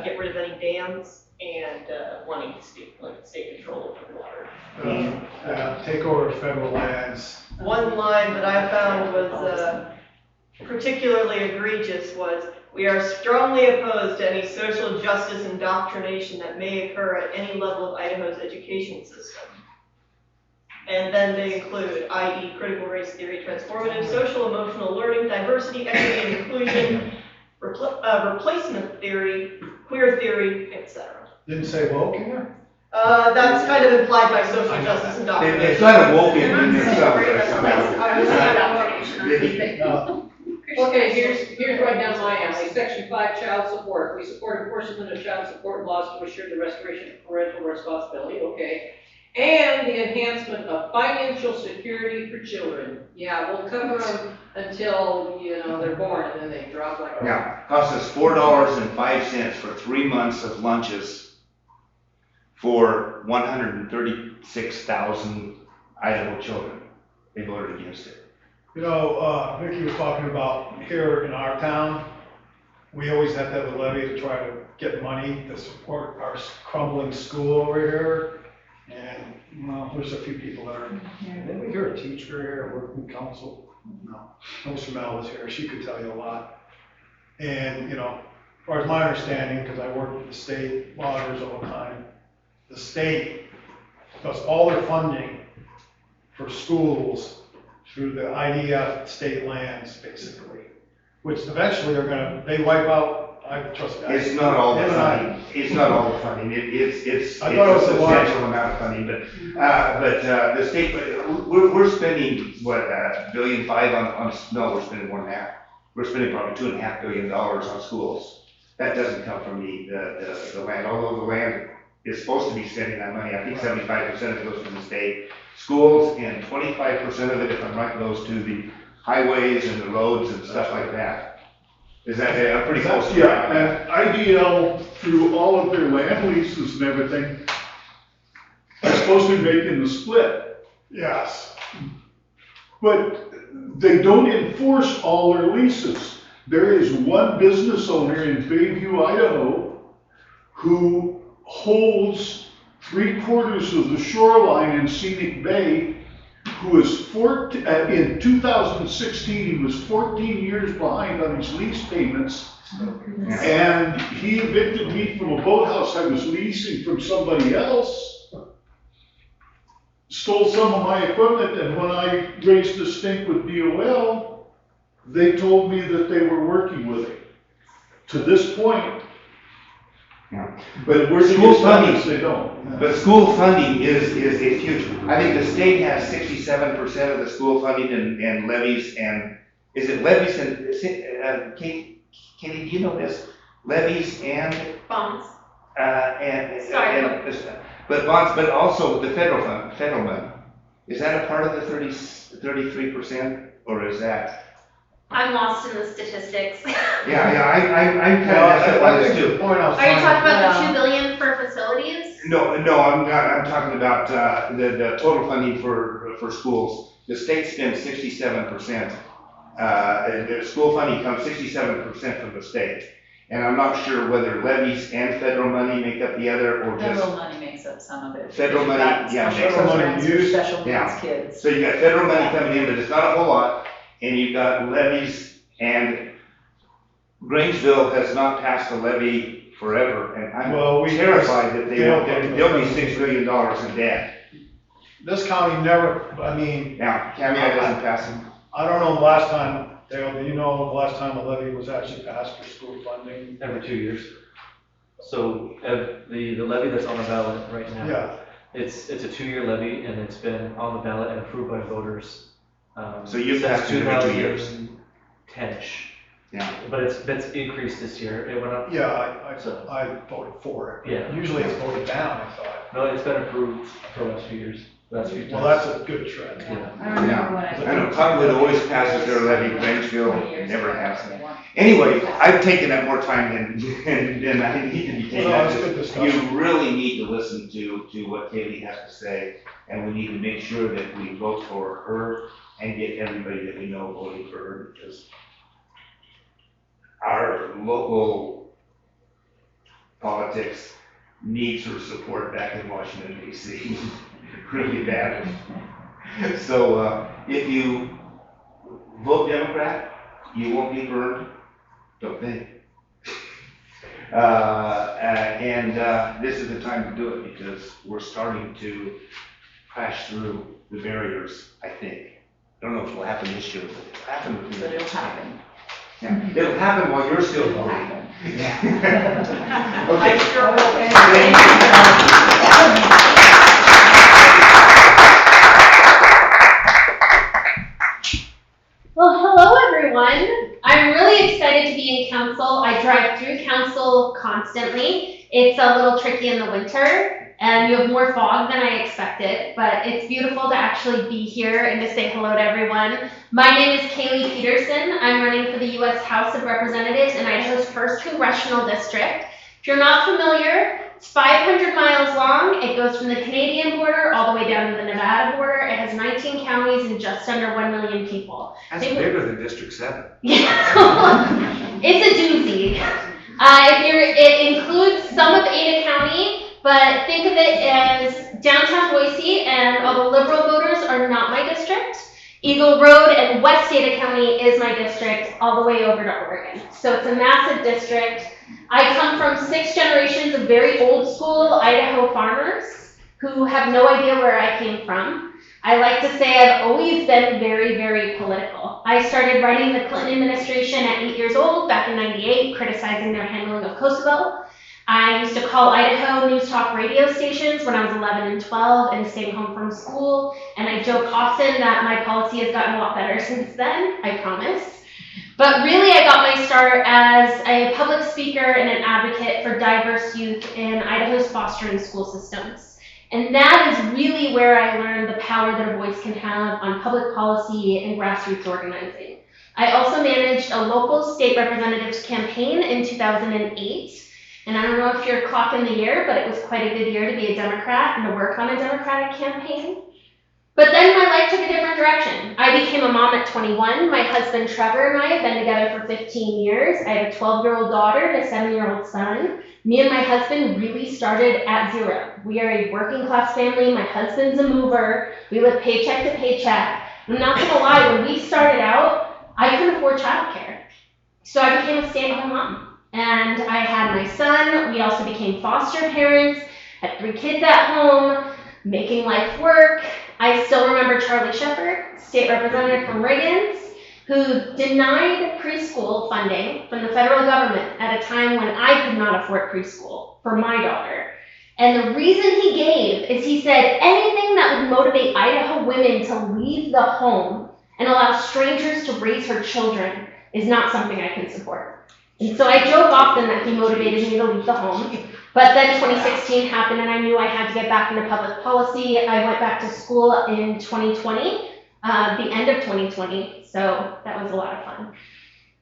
get rid of any dams and wanting to state control over the water. Take over federal lands. One line that I found was particularly egregious was, we are strongly opposed to any social justice indoctrination that may occur at any level of Idaho's education system. And then they include, i.e. critical race theory, transformative, social emotional learning, diversity, equity and inclusion, replacement theory, queer theory, etc. Didn't say woke in there? That's kind of implied by social justice indoctrination. It's kind of woke in themselves. I was indoctrination, I think. Okay, here's right down my alley, section 5, child support. We support enforcement of child support laws to assure the restoration of parental responsibility, okay. And the enhancement of financial security for children. Yeah, we'll cover them until, they're born, and then they drop like a rock. Yeah, cost us $4.05 for 3 months of lunches for 136,000 Idaho children. They voted against it. Vicki was talking about here in our town, we always have to have a levy to try to get money to support our crumbling school over here. And, there's a few people that are, maybe you're a teacher here, working in council. No, Mr. Mel is here, she could tell you a lot. And, as far as my understanding, because I work with the state auditors all the time, the state does all their funding for schools through the IDF state lands, basically, which eventually they wipe out, I trust me. It's not all the funding. It's not all the funding. It's a I thought it was a lot. substantial amount of funding, but the state, we're spending, what, $1.5 billion no, we're spending more than that. We're spending probably $2.5 billion on schools. That doesn't come from the land, although the land is supposed to be spending that money. I think 75% of it goes to the state. Schools, and 25% of it, if I'm right, goes to the highways and the roads and stuff like that. Is that, I'm pretty close to that? Yeah, and IDL, through all of their land leases and everything, are supposed to be making the split. Yes. But they don't enforce all their leases. There is one business owner in Bayview, Idaho, who holds 3/4 of the shoreline in Scenic Bay, who is in 2016, he was 14 years behind on his lease payments. And he evicted me from a boathouse I was leasing from somebody else, stole some of my equipment, and when I raised the stink with DOL, they told me that they were working with him. To this point, Yeah. but where School funding, they don't. but school funding is huge. I think the state has 67% of the school funding and levies, and is it levies and, Kenny, do you know this? Levies and, Bonds. but bonds, but also the federal money. Is that a part of the 33%, or is that? I'm lost in the statistics. Yeah, I'm kind of messed up on this too. Are you talking about the $2 billion for facilities? No, I'm not. I'm talking about the total funding for schools. The state spends 67%. The school funding comes 67% from the state. And I'm not sure whether levies and federal money make up the other, or just. Federal money makes up some of it. Federal money, yeah, makes Special up some. grants for special Yeah. needs kids. So you got federal money coming in, but it's not a whole lot. And you've got levies, and Grangeville has not passed a levy forever, and I'm terrified that they'll be $6 billion in debt. This county never, Now, Cameo doesn't pass them. I don't know the last time, Dale, do you know the last time a levy was actually passed for school funding? Every 2 years. So the levy that's on the ballot right now, Yeah, it's a 2-year levy, and it's been on the ballot and approved by voters. So you've since passed it every 2 years. 2010-ish. Yeah. But it's increased this year. It went up. yeah, I voted for it. Yeah. Usually it's voted down, I thought. No, it's been approved for the last few years. Last few Well, times. that's a good trend. Yeah. I remember when I know Cottonwood always passes their levy, Grangeville never has. Anyway, I've taken up more time than I need to be taking. Well, it's a good discussion. You really need to listen to what Kaylee has to say, and we need to make sure that we vote for her and get everybody that we know voting for her, because our local politics needs her support back in Washington DC, really badly. So if you vote Democrat, you won't be burned, don't think. This is the time to do it, because we're starting to crash through the barriers, I think. I don't know if it'll happen this year, but it'll happen with me. But it'll happen. Yeah, it'll happen while you're still It'll voting. happen. Okay. I sure hope. Well, hello everyone. drive through Council constantly. It's a little tricky in the winter, and you have more fog than I expected, but it's beautiful to actually be here and to say hello to everyone. My name is Kaylee Peterson. I'm running for the U.S. House of Representatives in Idaho's 1st Congressional District. If you're not familiar, it's 500 miles long. It goes from the Canadian border all the way down to the Nevada border. It has 19 counties and just under 1 million people. That's bigger than District 7. Yeah, it's a doozy. It includes some of Ada County, but think of it as downtown Boise, and all the liberal voters are not my district. Eagle Road and West Ada County is my district, all the way over to Oregon. So it's a massive district. I come from 6 generations of very old school Idaho farmers who have no idea where I came from. I like to say I've always been very, very political. I started writing the Clinton administration at 8 years old, back in '98, criticizing their handling of Kosovo. I used to call Idaho news talk radio stations when I was 11 and 12 and staying home from school. And I joke often that my policy has gotten a lot better since then, I promise. But really, I got my start as a public speaker and an advocate for diverse youth in Idaho's fostering school systems. And that is really where I learned the power that a voice can have on public policy and grassroots organizing. I also managed a local state representatives campaign in 2008. And I don't know if you're clocking the year, but it was quite a good year to be a Democrat and to work on a Democratic campaign. But then my life took a different direction. I became a mom at 21. My husband Trevor and I have been together for 15 years. I have a 12-year-old daughter and a 7-year-old son. Me and my husband really started at zero. We are a working class family. My husband's a mover. We live paycheck to paycheck. I'm not gonna lie, when we started out, I couldn't afford childcare. So I became a stay-at-home mom. And I had my son. We also became foster parents, had 3 kids at home, making life work. I still remember Charlie Shepard, state representative from Riggins, who denied preschool funding from the federal government at a time when I could not afford preschool for my daughter. And the reason he gave is he said anything that would motivate Idaho women to leave the home and allow strangers to raise her children is not something I can support. And so I joke often that he motivated me to leave the home. But then 2016 happened and I knew I had to get back into public policy. I went back to school in 2020, the end of 2020, so that was a lot of fun.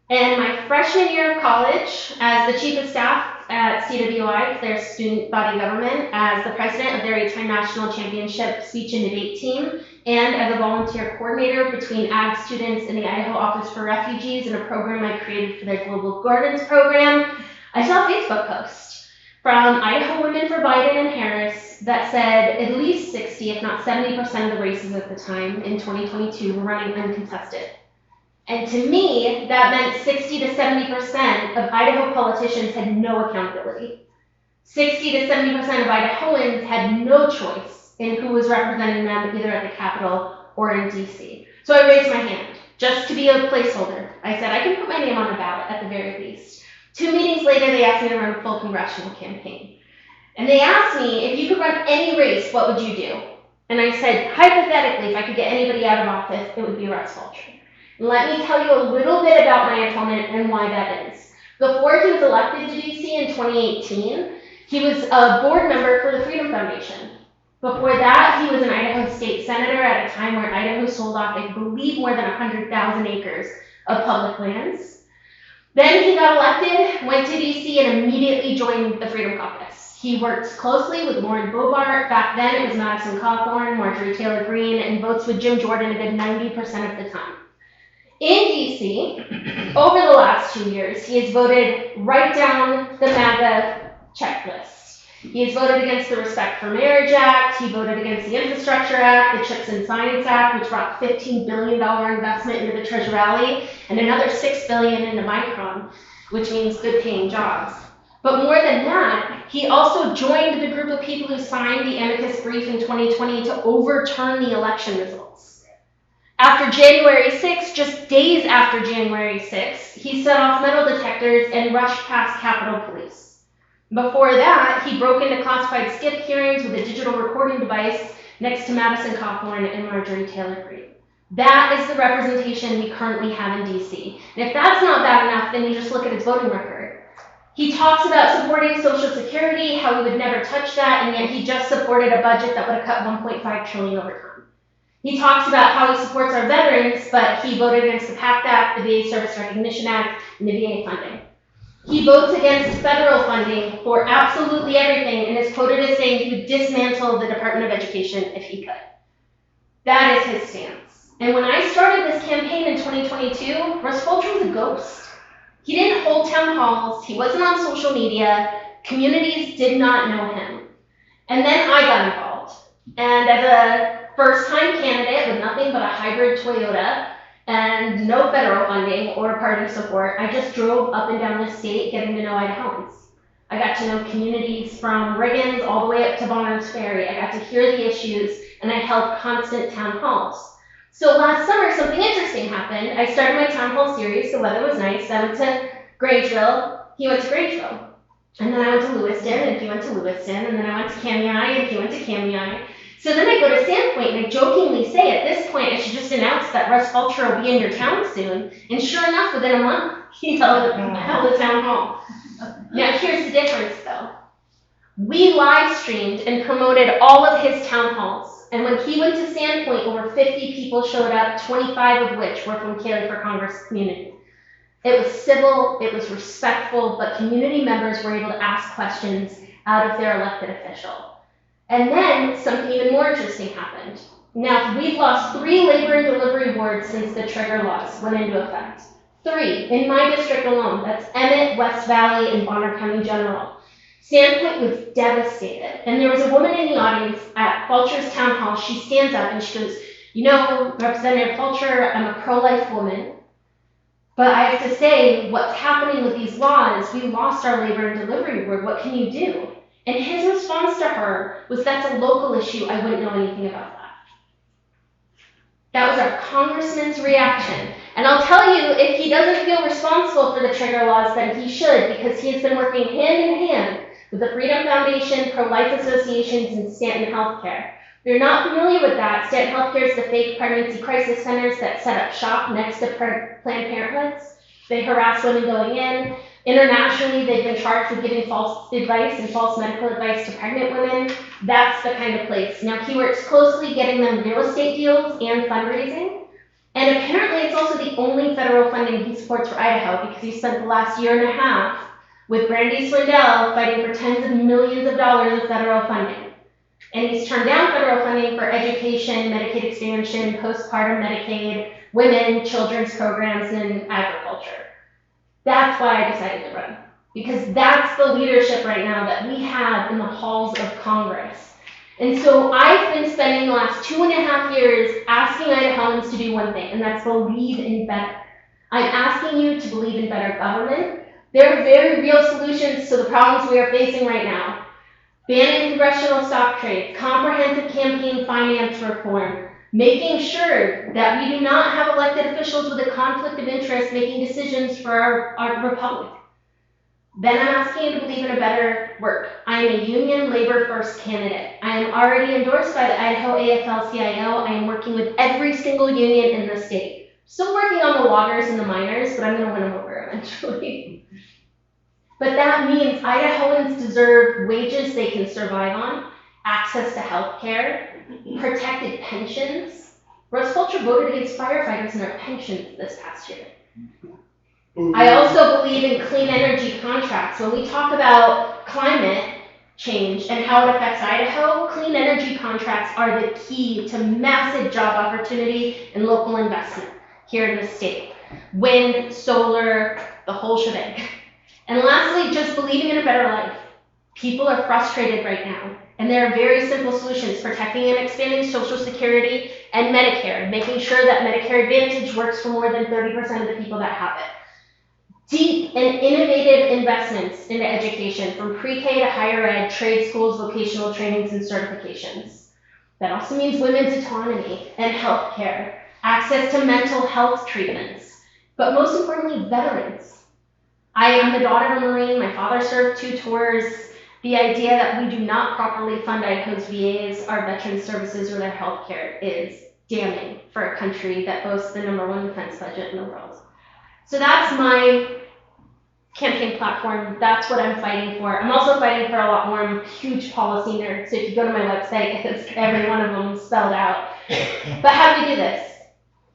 And my freshman year of college, as the chief of staff at CWI, their student body government, as the president of their 8-time national championship speech and debate team, and as a volunteer coordinator between ag students in the Idaho Office for Refugees and a program I created for their Global Gardens program, I saw a Facebook post from Idaho Women for Biden and Harris that said at least 60, if not 70% of the races at the time in 2022 were running uncontested. And to me, that meant 60 to 70% of Idaho politicians had no accountability. 60 to 70% of Idahoans had no choice in who was representing them either at the Capitol or in DC. So I raised my hand just to be a placeholder. I said I can put my name on the ballot at the very least. 2 meetings later, they asked me to run a full congressional campaign. And they asked me, if you could run any race, what would you do? And I said, hypothetically, if I could get anybody out of office, it would be Russ Fulcher. And let me tell you a little bit about my opponent and why that is. Before he was elected to DC in 2018, he was a board member for the Freedom Foundation. Before that, he was an Idaho state senator at a time where Idaho sold off, I believe, more than 100,000 acres of public lands. Then he got elected, went to DC, and immediately joined the Freedom Caucus. He worked closely with Lauren Boebert. Back then, it was Madison Cawthorn, Marjorie Taylor Greene, and votes with Jim Jordan a good 90% of the time. In DC, over the last 2 years, he has voted right down the MAGA checklist. He has voted against the Respect for Marriage Act. He voted against the Infrastructure Act, the Chips and Science Act, which brought $15 billion investment into the Treasure Valley, and another $6 billion into Micron, which means good paying jobs. But more than that, he also joined the group of people who signed the amicus brief in 2020 to overturn the election results. After January 6th, just days after January 6th, he set off metal detectors and rushed past Capitol Police. Before that, he broke into classified skip hearings with a digital recording device next to Madison Cawthorn and Marjorie Taylor Greene. That is the representation we currently have in DC. And if that's not bad enough, then you just look at his voting record. He talks about supporting Social Security, how he would never touch that, and yet he just supported a budget that would have cut $1.5 trillion over time. He talks about how he supports our veterans, but he voted against the PACT Act, the VA Service Recognition Act, and the VA funding. He votes against federal funding for absolutely everything and is quoted as saying he would dismantle the Department of Education if he could. That is his stance. And when I started this campaign in 2022, Russ Fulcher was a ghost. He didn't hold town halls, he wasn't on social media, communities did not know him. And then I got involved. And as a first-time candidate with nothing but a hybrid Toyota and no federal funding or party support, I just drove up and down the state getting to know Idahoans. I got to know communities from Riggins all the way up to Bonners Ferry. I got to hear the issues, and I held constant town halls. So last summer, something interesting happened. I started my town hall series, the weather was nice. I went to Grangeville, he went to Grangeville. And then I went to Lewiston, and he went to Lewiston, and then I went to Kamei, and he went to Kamei. So then I go to Sandpoint, and I jokingly say, at this point, I should just announce that Russ Fulcher will be in your town soon. And sure enough, within a month, he held a town hall. Now here's the difference, though. We live streamed and promoted all of his town halls. And when he went to Sandpoint, over 50 people showed up, 25 of which were from Kaylee for Congress community. It was civil, it was respectful, but community members were able to ask questions out of their elected official. And then something even more interesting happened. Now, we've lost 3 labor and delivery wards since the trigger laws went into effect. 3 in my district alone. That's Emmett, West Valley, and Bonner County General. Sandpoint was devastated. And there was a woman in the audience at Fulcher's town hall. She stands up and she goes, you know, Representative Fulcher, I'm a pro-life woman. But I have to say, what's happening with these laws, we lost our labor and delivery ward. What can you do? And his response to her was, that's a local issue. I wouldn't know anything about that. That was our congressman's reaction. And I'll tell you, if he doesn't feel responsible for the trigger laws, then he should, because he has been working hand in hand with the Freedom Foundation, pro-life associations, and Stanton Healthcare. If you're not familiar with that, Stanton Healthcare is the fake pregnancy crisis centers that set up shop next to Planned Parenthoods. They harass women going in. Internationally, they've been charged with giving false advice and false medical advice to pregnant women. That's the kind of place. Now, he works closely getting them real estate deals and fundraising. And apparently, it's also the only federal funding he supports for Idaho, because he spent the last year and a half with Brandy Swindell fighting for tens of millions of dollars of federal funding. And he's turned down federal funding for education, Medicaid expansion, postpartum Medicaid, women, children's programs, and agriculture. That's why I decided to run, because that's the leadership right now that we have in the halls of Congress. And so I've been spending the last 2.5 years asking Idahoans to do one thing, and that's believe in better. I'm asking you to believe in better government. There are very real solutions to the problems we are facing right now. Banning congressional stock trades, comprehensive campaign finance reform, making sure that we do not have elected officials with a conflict of interest making decisions for our republic. Then I'm asking you to believe in a better work. I am a union labor first candidate. I am already endorsed by the Idaho AFL-CIO. I am working with every single union in the state. Still working on the loggers and the miners, but I'm gonna win them over eventually. But that means Idahoans deserve wages they can survive on, access to health care, protected pensions. Russ Fulcher voted against firefighters and their pensions this past year. I also believe in clean energy contracts. When we talk about climate change and how it affects Idaho, clean energy contracts are the key to massive job opportunity and local investment here in the state. Wind, solar, the whole shebang. And lastly, just believing in a better life. People are frustrated right now, and there are very simple solutions: protecting and expanding Social Security and Medicare, making sure that Medicare Advantage works for more than 30% of the people that have it. Deep and innovative investments into education, from pre-K to higher ed, trade schools, vocational trainings, and certifications. That also means women's autonomy and health care, access to mental health treatments, but most importantly, veterans. I am the daughter of a Marine. My father served 2 tours. The idea that we do not properly fund Idaho's VAs, our veteran services, or their health care is damning for a country that boasts the #1 defense budget in the world. So that's my campaign platform, that's what I'm fighting for. I'm also fighting for a lot more. I'm a huge policy nerd, so if you go to my website, it's every one of them spelled out. But how do we do this?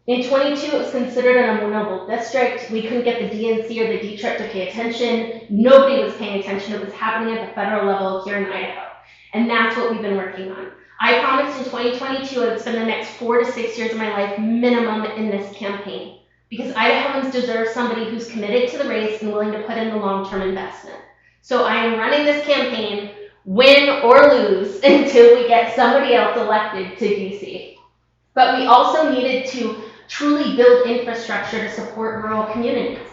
In 22, it was considered an unwinnable district. We couldn't get the DNC or the D-Trip to pay attention. Nobody was paying attention. It was happening at the federal level here in Idaho. And that's what we've been working on. I promised in 2022 I would spend the next 4 to 6 years of my life minimum in this campaign. Because Idahoans deserve somebody who's committed to the race and willing to put in the long-term investment. So I am running this campaign, win or lose, until we get somebody else elected to DC. But we also needed to truly build infrastructure to support rural communities.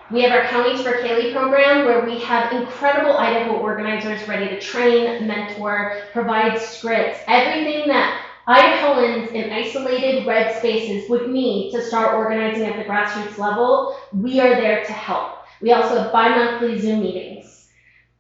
We have our Counties for Kaylee program, where we have incredible Idaho organizers ready to train, mentor, provide scripts, everything that Idahoans in isolated red spaces would need to start organizing at the grassroots level. We are there to help. We also have bi-monthly Zoom meetings.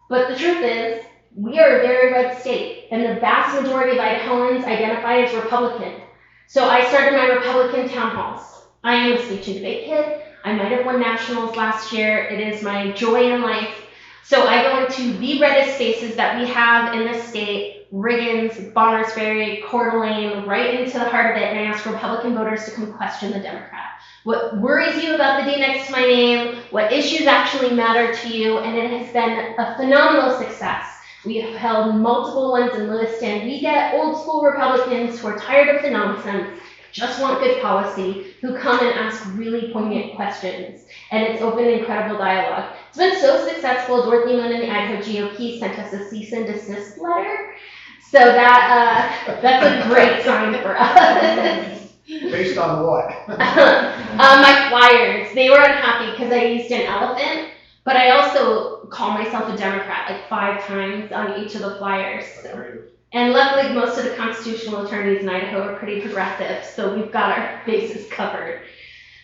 But the truth is, we are a very red state, and the vast majority of Idahoans identify as Republican. So I started my Republican town halls. I am a speech and debate kid. I might have won nationals last year. It is my joy in life. So I go into the reddest spaces that we have in this state, Riggins, Bonners Ferry, Coeur d'Alene, right into the heart of it, and I ask Republican voters to come question the Democrat. What worries you about the D next to my name? What issues actually matter to you? And it has been a phenomenal success. We have held multiple ones in Lewiston. We get old school Republicans who are tired of the nonsense, just want good policy, who come and ask really poignant questions. And it's opened incredible dialogue. It's been so successful, Dorothy Lynn and the Idaho GOP sent us a cease and desist letter. So that's a great sign for us. Based on what? My flyers, they were unhappy because I used an elephant, but I also call myself a Democrat like 5 times on each of the flyers. So. And luckily, most of the constitutional attorneys in Idaho are pretty progressive, so we've got our bases covered.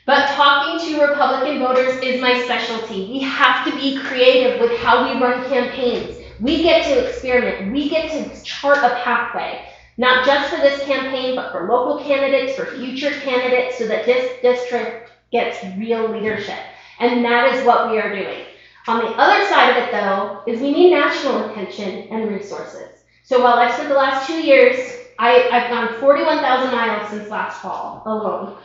But talking to Republican voters is my specialty. We have to be creative with how we run campaigns. We get to experiment. We get to chart a pathway, not just for this campaign, but for local candidates, for future candidates, so that this district gets real leadership. And that is what we are doing. On the other side of it, though, is we need national attention and resources. So while I've spent the last 2 years, I've gone 41,000 miles since last fall alone,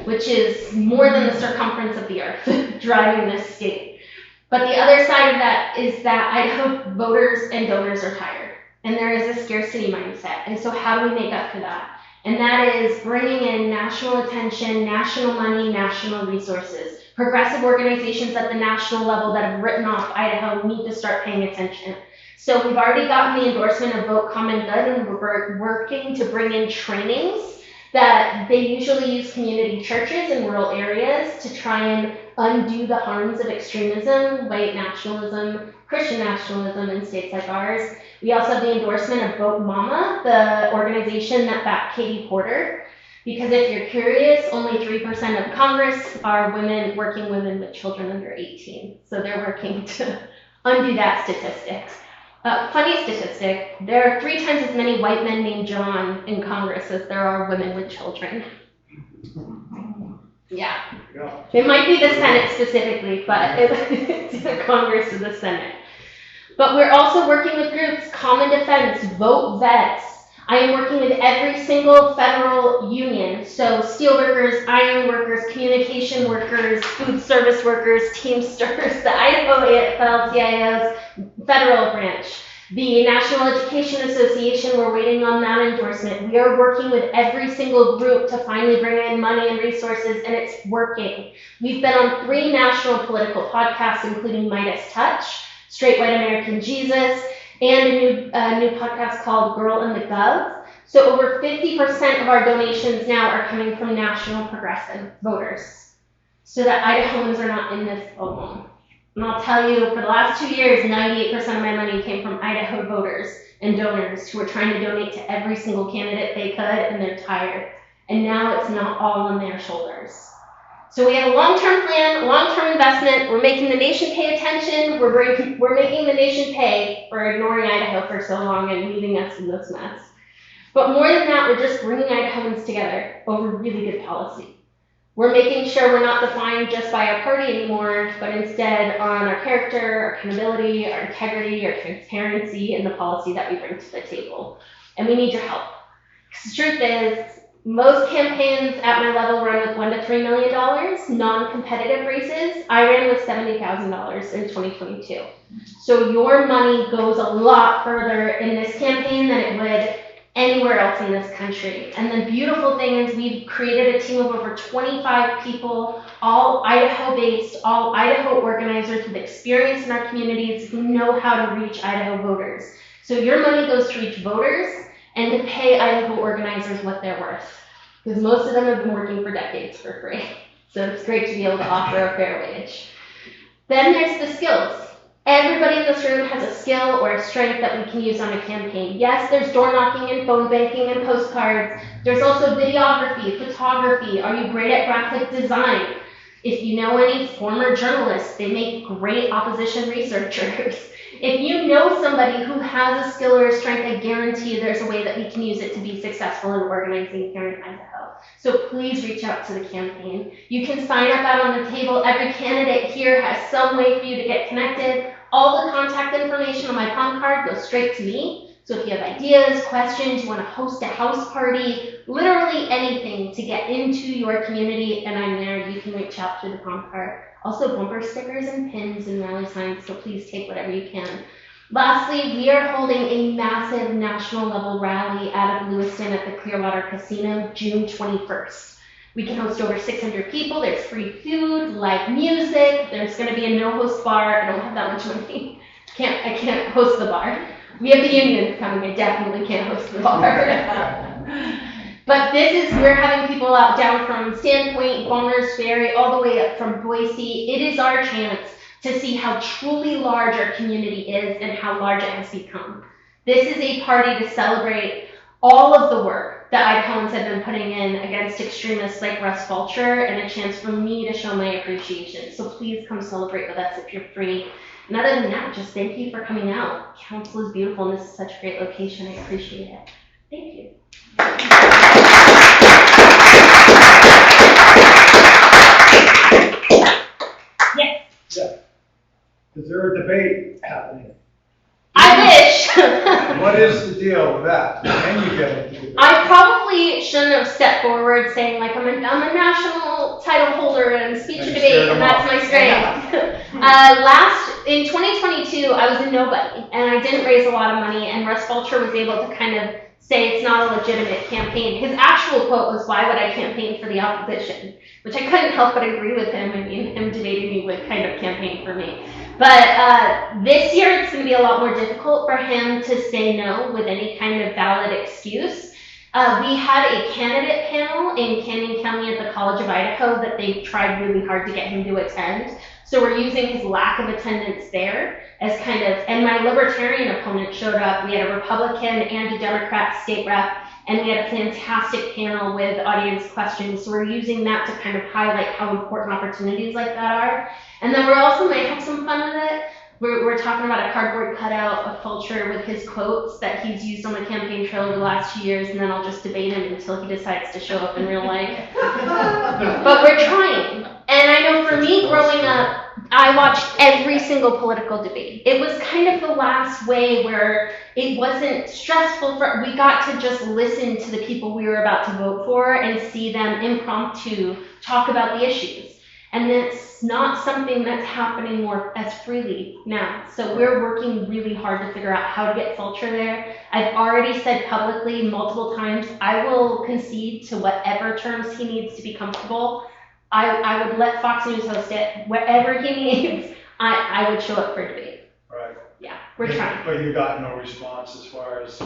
which is more than the circumference of the earth driving this state. But the other side of that is that Idaho voters and donors are tired, and there is a scarcity mindset. And so how do we make up for that? And that is bringing in national attention, national money, national resources. Progressive organizations at the national level that have written off Idaho need to start paying attention. So we've already gotten the endorsement of Vote Common Good, and we're working to bring in trainings that they usually use community churches in rural areas to try and undo the harms of extremism, white nationalism, Christian nationalism in states like ours. We also have the endorsement of Vote Mama, the organization that backed Katie Porter. Because if you're curious, only 3% of Congress are working women with children under 18. So they're working to undo that statistic. Funny statistic, there are 3 times as many white men named John in Congress as there are women with children. Yeah. It might be the Senate specifically, but it's the Congress or the Senate. But we're also working with groups, Common Defense, Vote Vets. I am working with every single federal union, so steelworkers, iron workers, communication workers, food service workers, Teamsters, the Idaho AFL-CIO's federal branch, the National Education Association, we're waiting on that endorsement. We are working with every single group to finally bring in money and resources, and it's working. We've been on 3 national political podcasts, including Midas Touch, Straight White American Jesus, and a new podcast called Girl in the Gov. So over 50% of our donations now are coming from national progressive voters, so that Idahoans are not in this alone. And I'll tell you, for the last 2 years, 98% of my money came from Idaho voters and donors who are trying to donate to every single candidate they could, and they're tired. And now it's not all on their shoulders. So we have a long-term plan, a long-term investment. We're making the nation pay attention. We're making the nation pay for ignoring Idaho for so long and leaving us in this mess. But more than that, we're just bringing Idahoans together over really good policy. We're making sure we're not defined just by our party anymore, but instead on our character, our accountability, our integrity, our transparency, and the policy that we bring to the table. And we need your help. Because the truth is, most campaigns at my level run with $1 to $3 million, non-competitive races. I ran with $70,000 in 2022. So your money goes a lot further in this campaign than it would anywhere else in this country. And the beautiful thing is we've created a team of over 25 people, all Idaho-based, all Idaho organizers with experience in our communities who know how to reach Idaho voters. So your money goes to reach voters and to pay Idaho organizers what they're worth. Because most of them have been working for decades for free. So it's great to be able to offer a fair wage. Then there's the skills. Everybody in this room has a skill or a strength that we can use on a campaign. Yes, there's door knocking and phone banking and postcards. There's also videography, photography. Are you great at graphic design? If you know any former journalists, they make great opposition researchers. If you know somebody who has a skill or a strength, I guarantee there's a way that we can use it to be successful in organizing here in Idaho. So please reach out to the campaign. You can sign up out on the table. Every candidate here has some way for you to get connected. All the contact information on my palm card goes straight to me. So if you have ideas, questions, you want to host a house party, literally anything to get into your community, and I'm there, you can reach out through the palm card. Also bumper stickers and pins and rally signs, so please take whatever you can. Lastly, we are holding a massive national level rally out of Lewiston at the Clearwater Casino, June 21st. We can host over 600 people. There's free food, live music. There's going to be a no-host bar. I don't have that much money. I can't host the bar. We have the union coming. I definitely can't host the bar. But we're having people out down from Sandpoint, Bonners Ferry, all the way up from Boise. It is our chance to see how truly large our community is and how large it has become. This is a party to celebrate all of the work that Idahans have been putting in against extremists like Russ Fulcher, and a chance for me to show my appreciation. So please come celebrate with us if you're free. And other than that, just thank you for coming out. Council is beautiful, and this is such a great location. I appreciate it. Thank you. Yes. Yeah. Is there a debate happening? I wish. What is the deal with that? Can you get into debate? I probably shouldn't have stepped forward saying like I'm a national title holder and speech and debate, and that's my strength. In 2022, I was a nobody, and I didn't raise a lot of money, and Russ Fulcher was able to kind of say it's not a legitimate campaign. His actual quote was, "Why would I campaign for the opposition?" Which I couldn't help but agree with him. I mean, him debating me would kind of campaign for me. But this year, it's going to be a lot more difficult for him to say no with any kind of valid excuse. We had a candidate panel in Canyon County at the College of Idaho that they tried really hard to get him to attend. So we're using his lack of attendance there as kind of, and my libertarian opponent showed up. We had a Republican and a Democrat state rep, and we had a fantastic panel with audience questions. So we're using that to kind of highlight how important opportunities like that are. And then we're also might have some fun with it. We're talking about a cardboard cutout of Fulcher with his quotes that he's used on the campaign trail over the last 2 years, and then I'll just debate him until he decides to show up in real life. But we're trying. And I know for me growing up, I watched every single political debate. It was kind of the last way where it wasn't stressful we got to just listen to the people we were about to vote for and see them impromptu talk about the issues. And it's not something that's happening more as freely now. So we're working really hard to figure out how to get Fulcher there. I've already said publicly multiple times, I will concede to whatever terms he needs to be comfortable. I would let Fox News host it. Wherever he needs, I would show up for debate. Right. Yeah, we're trying. But you got no response as far as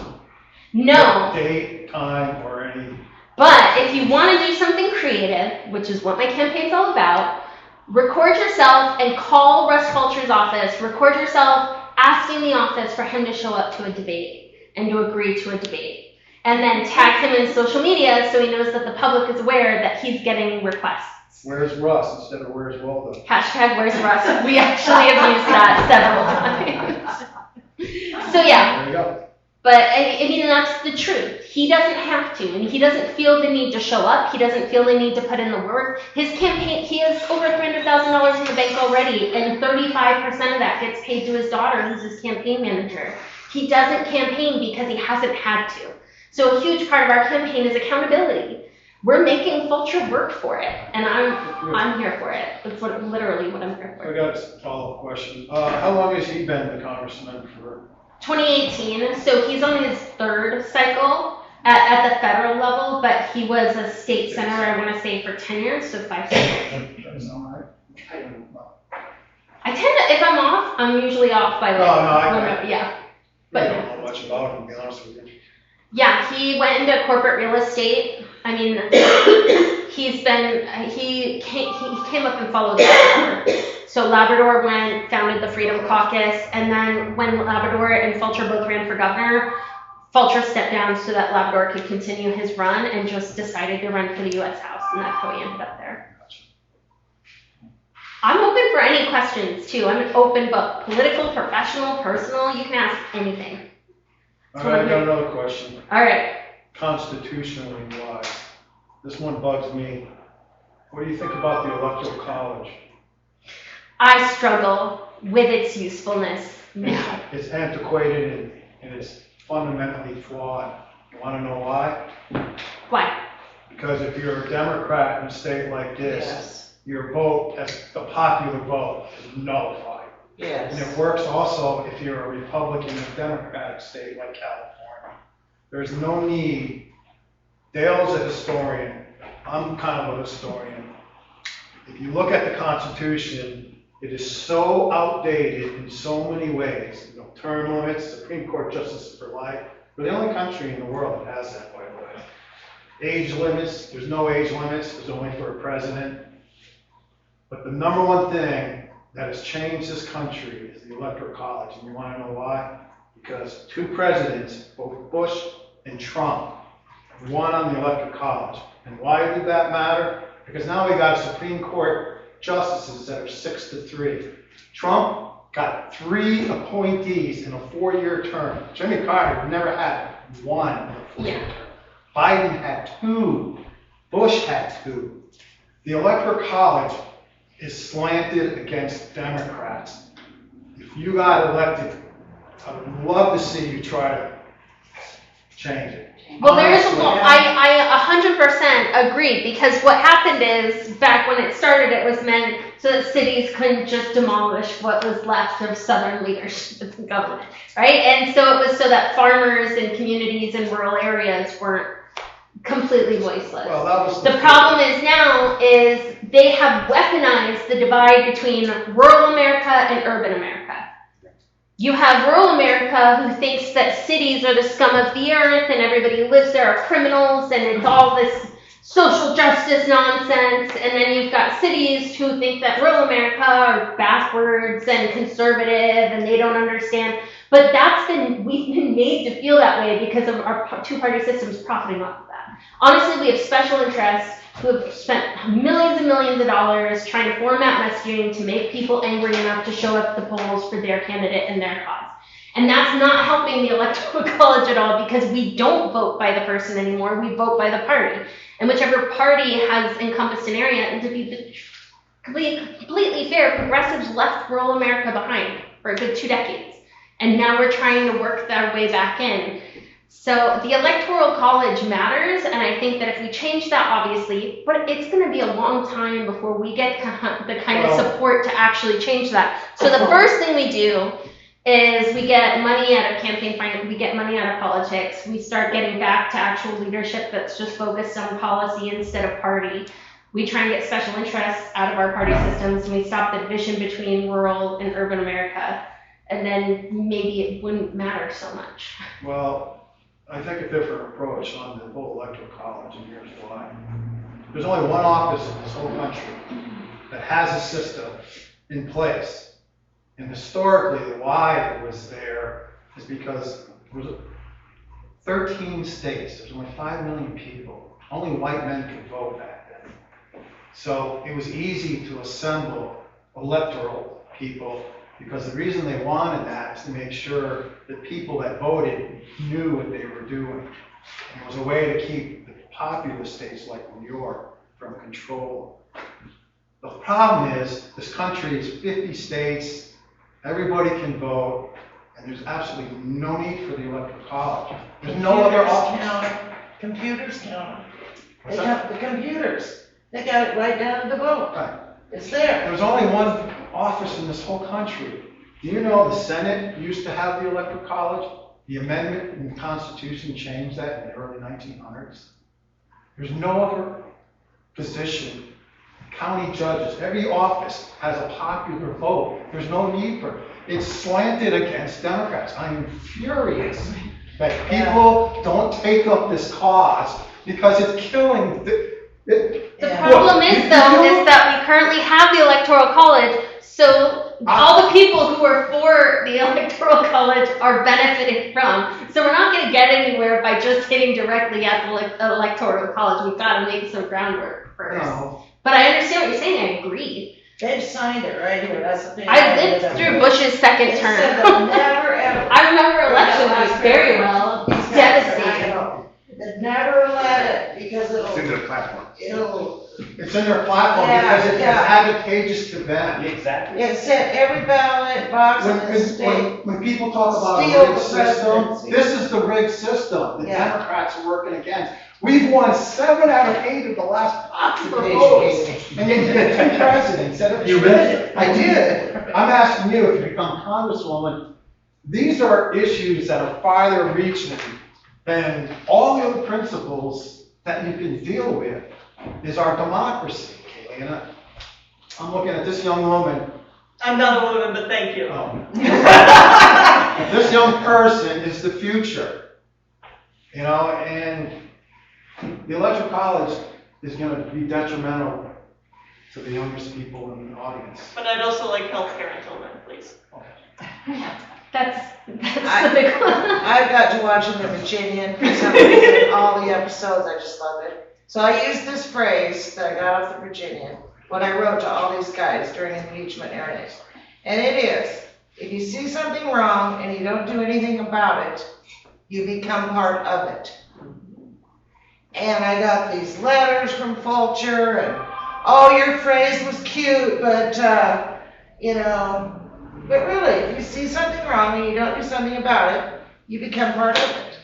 No. date, time, or any. But if you want to do something creative, which is what my campaign's all about, record yourself and call Russ Fulcher's office. Record yourself asking the office for him to show up to a debate and to agree to a debate. And then tag him in social media so he knows that the public is aware that he's getting requests. Where's Russ instead of where's Waldo? Hashtag where's Russ. We actually have used that several times. So yeah. There you go. But I mean, that's the truth. He doesn't have to, and he doesn't feel the need to show up. He doesn't feel the need to put in the work. His campaign, he has over $300,000 in the bank already, and 35% of that gets paid to his daughter, who's his campaign manager. He doesn't campaign because he hasn't had to. So a huge part of our campaign is accountability. We're making Fulcher work for it, and I'm here for it. That's literally what I'm here I for. got a follow-up question. How long has he been the congressman for? 2018, so he's on his third cycle at the federal level, but he was a state senator, I want to say, for 10 years, so 5 cycles. That's all right. I tend to, if I'm off, I'm usually off by like, yeah. I don't know much about him, to be honest with you. Yeah, he went into corporate real estate. I mean, he came up and followed Labrador. So Labrador founded the Freedom Caucus, and then when Labrador and Fulcher both ran for governor, Fulcher stepped down so that Labrador could continue his run and just decided to run for the U.S. House, and that's how he ended up there. I'm open for any questions too. I'm an open book, political, professional, personal. You can ask anything. All right, I got another question. All right. Constitutionally wise, this one bugs me. What do you think about the Electoral College? I struggle with its usefulness now. It's antiquated and it's fundamentally flawed. You want to know why? Why? Because if you're a Democrat in a state like this, your vote, as the popular vote, is nullified. Yes. And it works also if you're a Republican in a Democratic state like California. There's no need. Dale's a historian. I'm kind of a historian. If you look at the Constitution, it is so outdated in so many ways. You know, term limits, Supreme Court justices for life. We're the only country in the world that has that, by the way. Age limits, there's no age limits. There's only for a president. But the number one thing that has changed this country is the Electoral College. And you want to know why? Because 2 presidents, both Bush and Trump, won on the Electoral College. And why did that matter? Because now we got Supreme Court justices that are 6-3. Trump got 3 appointees in a 4-year term. Jimmy Carter never had 1 in a 4-year term. Biden had 2. Bush had 2. The Electoral College is slanted against Democrats. If you got elected, I would love to see you try to change it. Well, I 100% agree, because what happened is, back when it started, it was meant so that cities couldn't just demolish what was left of Southern leadership and government, right? And so it was so that farmers and communities in rural areas weren't completely voiceless. Well, that was the problem is now is they have weaponized the divide between rural America and urban America. You have rural America who thinks that cities are the scum of the earth and everybody who lives there are criminals and it's all this social justice nonsense. And then you've got cities who think that rural America are backwards and conservative and they don't understand. But we've been made to feel that way because of our 2-party systems profiting off of that. Honestly, we have special interests who have spent millions and millions of dollars trying to format messaging to make people angry enough to show up at the polls for their candidate and their cause. And that's not helping the Electoral College at all, because we don't vote by the person anymore, we vote by the party. And whichever party has encompassed an area, and to be completely fair, progressives left rural America behind for a good 2 decades. And now we're trying to work our way back in. So the Electoral College matters, and I think that if we change that, obviously, but it's going to be a long time before we get the kind of support to actually change that. So the first thing we do is we get money out of campaign finance, we get money out of politics, we start getting back to actual leadership that's just focused on policy instead of party. We try and get special interests out of our party systems, and we stop the division between rural and urban America, and then maybe it wouldn't matter so much. Well, I take a different approach on the whole Electoral College, and here's why. There's only one office in this whole country that has a system in place. And historically, why it was there is because there was 13 states. There's only 5 million people. Only white men could vote back then. So it was easy to assemble electoral people Because the reason they wanted that is to make sure that people that voted knew what they were doing. And it was a way to keep the populous states like New York from control. The problem is, this country is 50 states, everybody can vote, and there's absolutely no need for the electoral college. There's no other option. Computers count. What's They that? have the computers. They got it right down to the vote. Right. It's there. There's only one office in this whole country. Do you know the Senate used to have the electoral college? The amendment in the Constitution changed that in the early 1900s. There's no other position. County judges, every office has a popular vote. There's no need for it. It's slanted against Democrats. I'm furious that people don't take up this cause because it's killing The problem is though, is that we currently have the electoral college, so all the people who are for the electoral college are benefiting from. So we're not gonna get anywhere by just hitting directly at the electoral college. We've gotta make some groundwork first. No. But I understand what you're saying, I agree. They've signed it right here, that's the thing. I lived through Bush's second They term. said they'll never ever. I remember elections very well. It's devastating. They've never let it because It's in their platform. it'll, It's in their platform because it's advantageous to them. Exactly. it said every ballot box in the state. When people talk about a Steal rigged the system, presidency. this is the rigged system the Yeah. Democrats are working against. We've won 7 out of 8 of the last popular votes, and you get 2 presidents instead of. You read it? I did. I'm asking you, if you become Congresswoman, these are issues that are farther reaching than all the other principles that you can deal with is our democracy, Kaylee. And I'm looking at this young woman. I'm not a woman, but thank you. Oh. This young person is the future, you know, and the electoral college is going to be detrimental to the youngest people in the audience. But I'd also like healthcare until then, please. That's the big one. I've got to watching The Virginian for some reason, all the episodes, I just love it. So I used this phrase that I got off The Virginian when I wrote to all these guys during impeachment hearings. And it is, if you see something wrong and you don't do anything about it, you become part of it. And I got these letters from Fulcher and, oh, your phrase was cute, but, you know, but really, if you see something wrong and you don't do something about it, you become part of it.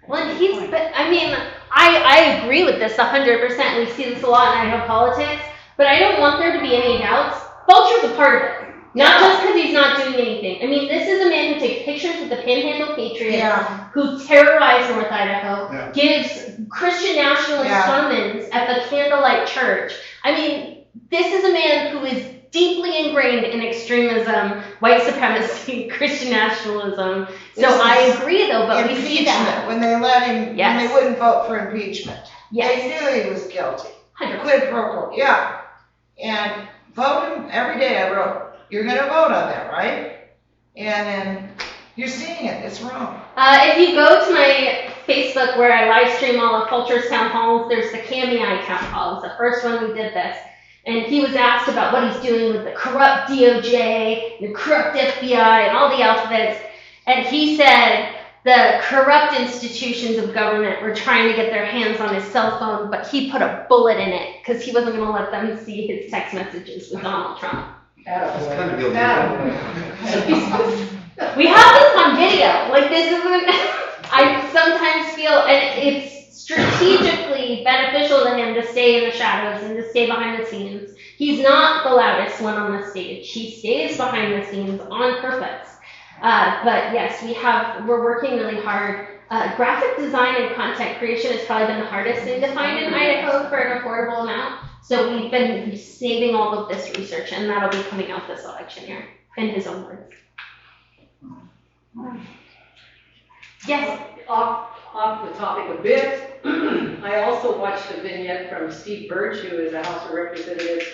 Well, but I mean, I agree with this 100%. We see this a lot in Idaho politics, but I don't want there to be any doubts. Fulcher's a part of it. Not just because he's not doing anything. I mean, this is a man who takes pictures with the Panhandle Patriots, Yeah. who terrorized North Idaho, Yeah. gives Christian nationalist Yeah. sermons at the Candlelight Church. I mean, this is a man who is deeply ingrained in extremism, white supremacy, Christian nationalism. So This I is agree though, but we see that. Impeachment, when they let him, when Yes. they wouldn't vote for impeachment. They Yes, knew he was guilty. 100%. Quid pro quo, yeah. And vote him, every day I wrote, you're gonna vote on that, right? And then you're seeing it, it's wrong. If you go to my Facebook where I live stream all of Fulcher's town halls, there's the Camei town hall. It was the first one we did this. And he was asked about what he's doing with the corrupt DOJ, the corrupt FBI, and all the alphabets. And he said the corrupt institutions of government were trying to get their hands on his cell phone, but he put a bullet in it because he wasn't going to let them see his text messages with Donald Trump. That's kind of illegal. We have this on video. Like, this isn't, I sometimes feel, and it's strategically beneficial to him to stay in the shadows and to stay behind the scenes. He's not the loudest one on the stage. He stays behind the scenes on purpose. But yes, we're working really hard. Graphic design and content creation has probably been the hardest thing to find in Idaho for an affordable amount. So we've been saving all of this research, and that'll be coming out this election year, in his own words. Yes. Off the topic a bit, I also watched a vignette from Steve Burge, who is a House of Representatives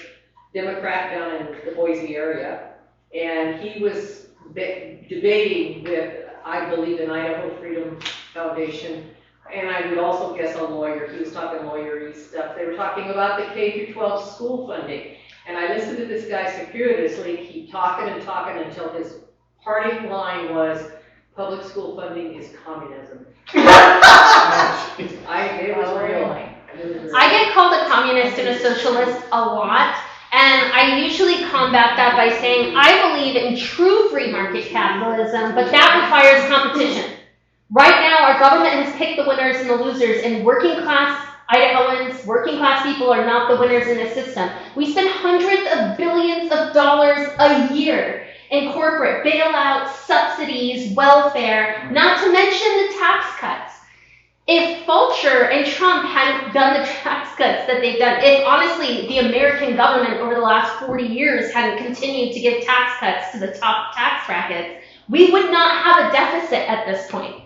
Democrat down in the Boise area, and he was debating with, I believe, in Idaho Freedom Foundation, and I would also guess a lawyer. He was talking lawyery stuff. They were talking about the K-12 school funding. And I listened to this guy circuitously, keep talking and talking until his parting line was, public school funding is communism. It was real. I get called a communist and a socialist a lot, and I usually combat that by saying I believe in true free market capitalism, but that requires competition. Right now, our government has picked the winners and the losers, and working class Idahoans, working class people are not the winners in this system. We spend hundreds of billions of dollars a year in corporate bailouts, subsidies, welfare, not to mention the tax cuts. If Fulcher and Trump hadn't done the tax cuts that they've done, if honestly the American government over the last 40 years hadn't continued to give tax cuts to the top tax brackets, we would not have a deficit at this point.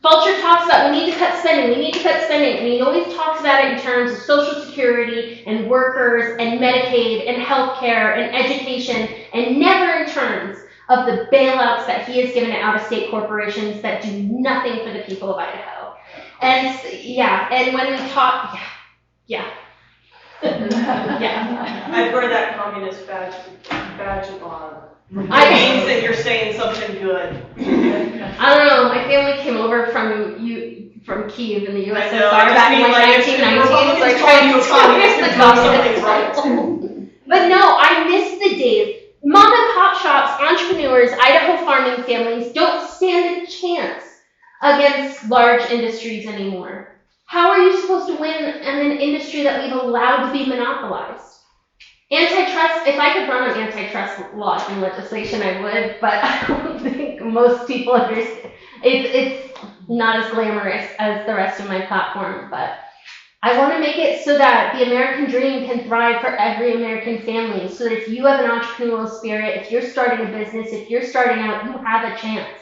Fulcher talks about we need to cut spending, and he always talks about it in terms of Social Security and workers and Medicaid and healthcare and education, and never in terms of the bailouts that he has given to out-of-state corporations that do nothing for the people of Idaho. And yeah, and when we talk, yeah. I'd wear that communist badge of honor. It means that you're saying something good. I don't know, my family came over from Kyiv in the USSR I know, back in like 1919, so I tried to experience the communist cycle. But no, I miss the days. Mom and pop shops, entrepreneurs, Idaho farming families don't stand a chance against large industries anymore. How are you supposed to win in an industry that we've allowed to be monopolized? Antitrust, if I could run on antitrust law and legislation, I would, but I don't think most people understand. It's not as glamorous as the rest of my platform, but I want to make it so that the American dream can thrive for every American family, so that if you have an entrepreneurial spirit, if you're starting a business, if you're starting out, you have a chance.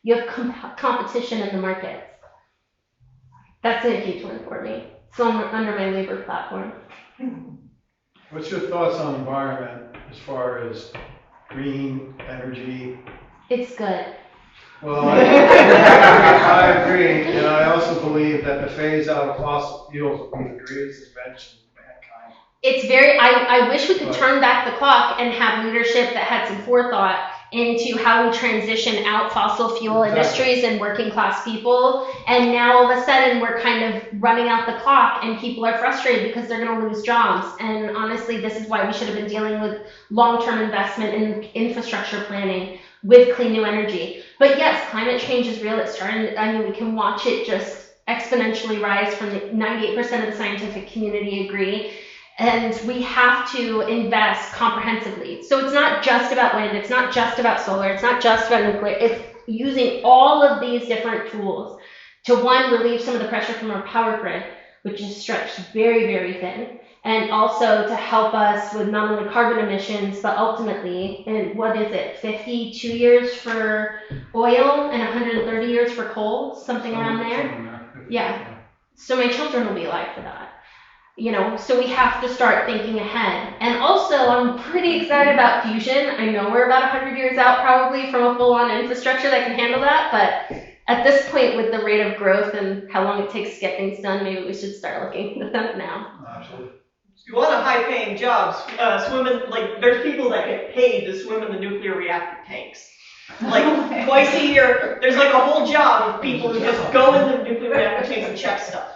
You have competition in the markets. That's a huge one for me. So I'm under my labor platform. What's your thoughts on environment as far as green energy? It's good. Well, I agree, and I also believe that the phase out of fossil fuels will be the greatest invention of mankind. It's very, I wish we could turn back the clock and have leadership that had some forethought into how we transition out fossil fuel industries and working class people. And now all of a sudden we're kind of running out the clock and people are frustrated because they're going to lose jobs. And honestly, this is why we should have been dealing with long-term investment in infrastructure planning with clean new energy. But yes, climate change is real. It's starting, we can watch it just exponentially rise from the 98% of the scientific community agree. And we have to invest comprehensively. So it's not just about wind, it's not just about solar, it's not just about nuclear, it's using all of these different tools to, one, relieve some of the pressure from our power grid, which is stretched very, very thin, and also to help us with not only carbon emissions, but ultimately, in 52 years for oil and 130 years for coal, something around there? Yeah. So my children will be alive for that. So we have to start thinking ahead. And also, I'm pretty excited about fusion. I know we're about 100 years out probably from a full-on infrastructure that can handle that, but at this point, with the rate of growth and how long it takes to get things done, maybe we should start looking at that now. Absolutely. You want a high-paying job, swimming, there's people that get paid to swim in the nuclear reactor tanks. Twice a year, there's a whole job of people who just go into the nuclear reactor tanks and check stuff.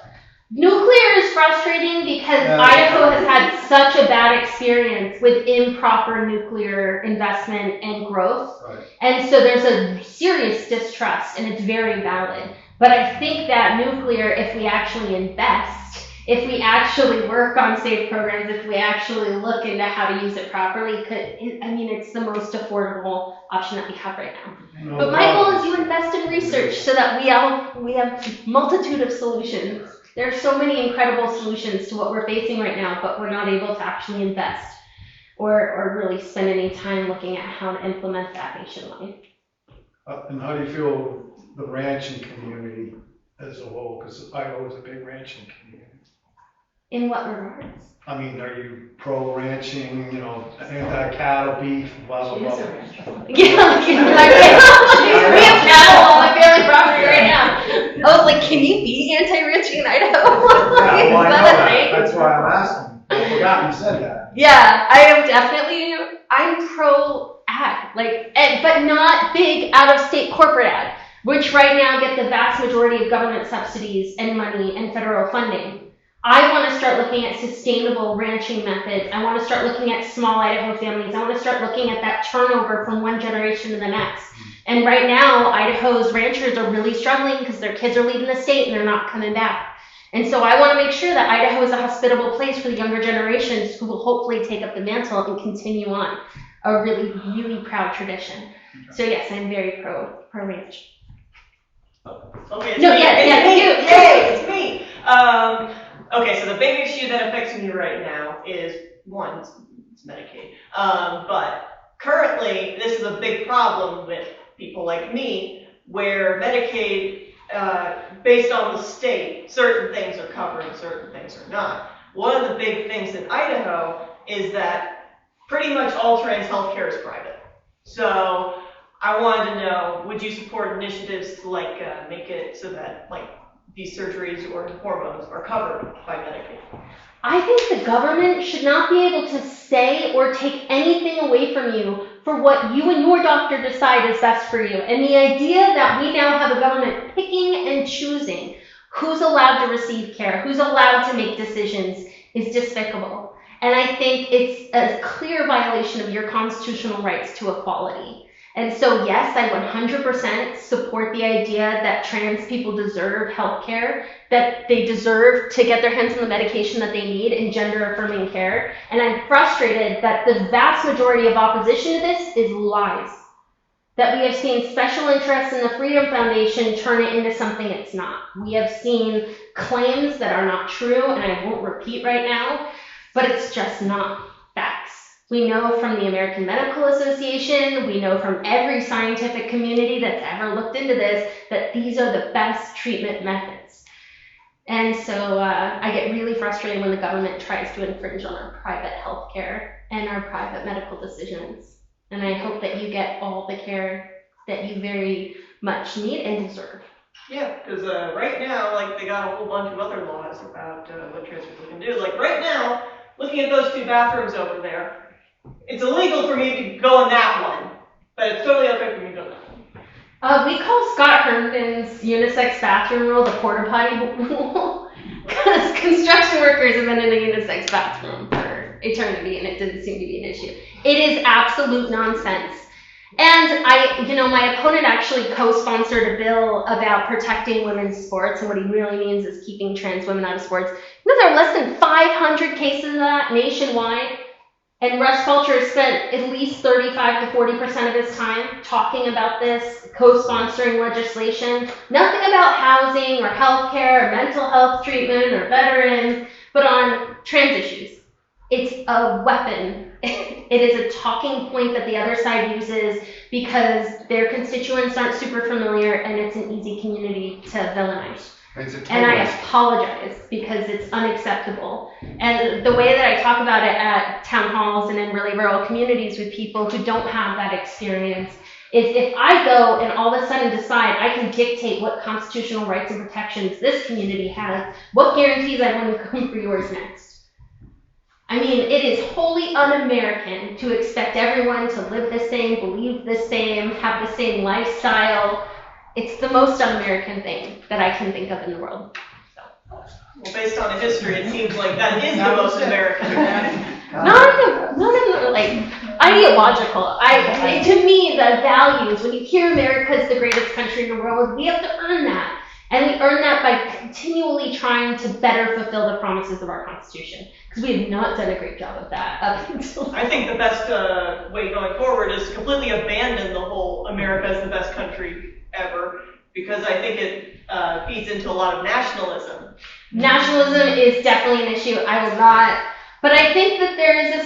Nuclear is frustrating because Idaho has had such a bad experience with improper nuclear investment and growth. Right. And so there's a serious distrust, and it's very valid. But I think that nuclear, if we actually invest, if we actually work on safe programs, if we actually look into how to use it properly, it's the most affordable option that we have right now. But my goal is you invest in research so that we have a multitude of solutions. There are so many incredible solutions to what we're facing right now, but we're not able to actually invest or really spend any time looking at how to implement that nationwide. And how do you feel the ranching community as a whole? Because Idaho is a big ranching community. In what regards? Are you pro-ranching, anti-cattle beef, blah, blah, blah? Yeah, we have cattle on my family property right now. I was like, can you be anti-ranching in Idaho? Yeah, well, I know Is that a that. thing? That's why I'm asking. I've forgotten said that. Yeah, I am definitely, I'm pro-ag, but not big out-of-state corporate ag, which right now get the vast majority of government subsidies and money and federal funding. I want to start looking at sustainable ranching methods. I want to start looking at small Idaho families. I want to start looking at that turnover from one generation to the next. And right now, Idaho's ranchers are really struggling because their kids are leaving the state and they're not coming back. And so I want to make sure that Idaho is a hospitable place for the younger generations who will hopefully take up the mantle and continue on a really, really proud tradition. So yes, I'm very pro-ranch. Okay, it's No, me. yeah, It's me. you. Yay, it's me. Okay, so the big issue that affects me right now is, one, it's Medicaid. But currently, this is a big problem with people like me, where Medicaid, based on the state, certain things are covered and certain things are not. One of the big things in Idaho is that pretty much all trans healthcare is private. So I wanted to know, would you support initiatives to make it so that these surgeries or hormones are covered by Medicaid? I think the government should not be able to say or take anything away from you for what you and your doctor decide is best for you. And the idea that we now have a government picking and choosing who's allowed to receive care, who's allowed to make decisions, is despicable. And I think it's a clear violation of your constitutional rights to equality. And so yes, I 100% support the idea that trans people deserve health care, that they deserve to get their hands on the medication that they need in gender-affirming care. And I'm frustrated that the vast majority of opposition to this is lies. That we have seen special interests in the Freedom Foundation turn it into something it's not. We have seen claims that are not true, and I won't repeat right now, but it's just not facts. We know from the American Medical Association, we know from every scientific community that's ever looked into this, that these are the best treatment methods. And so I get really frustrated when the government tries to infringe on our private health care and our private medical decisions. And I hope that you get all the care that you very much need and deserve. Yeah, because right now, they got a whole bunch of other laws about what trans people can do. Right now, looking at those two bathrooms over there, it's illegal for me to go in that one, but it's totally okay for me to go in that one. We call Scott Herndon's unisex bathroom rule the porta potty rule, because construction workers have been in a unisex bathroom for eternity, and it didn't seem to be an issue. It is absolute nonsense. And my opponent actually co-sponsored a bill about protecting women's sports, and what he really means is keeping trans women out of sports. There are less than 500 cases of that nationwide. And Russ Fulcher has spent at least 35 to 40% of his time talking about this, co-sponsoring legislation. Nothing about housing or healthcare or mental health treatment or veterans, but on trans issues. It's a weapon. It is a talking point that the other side uses because their constituents aren't super familiar, and it's an easy community to villainize. And I apologize because it's unacceptable. And the way that I talk about it at town halls and in really rural communities with people who don't have that experience is if I go and all of a sudden decide I can dictate what constitutional rights and protections this community has, what guarantees I want to come for yours next? I mean, it is wholly un-American to expect everyone to live the same, believe the same, have the same lifestyle. It's the most un-American thing that I can think of in the world. Well, based on history, it seems like that is the most American thing. Not in ideological. To me, the values, when you hear America is the greatest country in the world, we have to earn that. And we earn that by continually trying to better fulfill the promises of our Constitution. Because we have not done a great job of that up until. I think the best way going forward is to completely abandon the whole America is the best country ever, because I think it feeds into a lot of nationalism. Nationalism is definitely an issue. I will not. But I think that there is a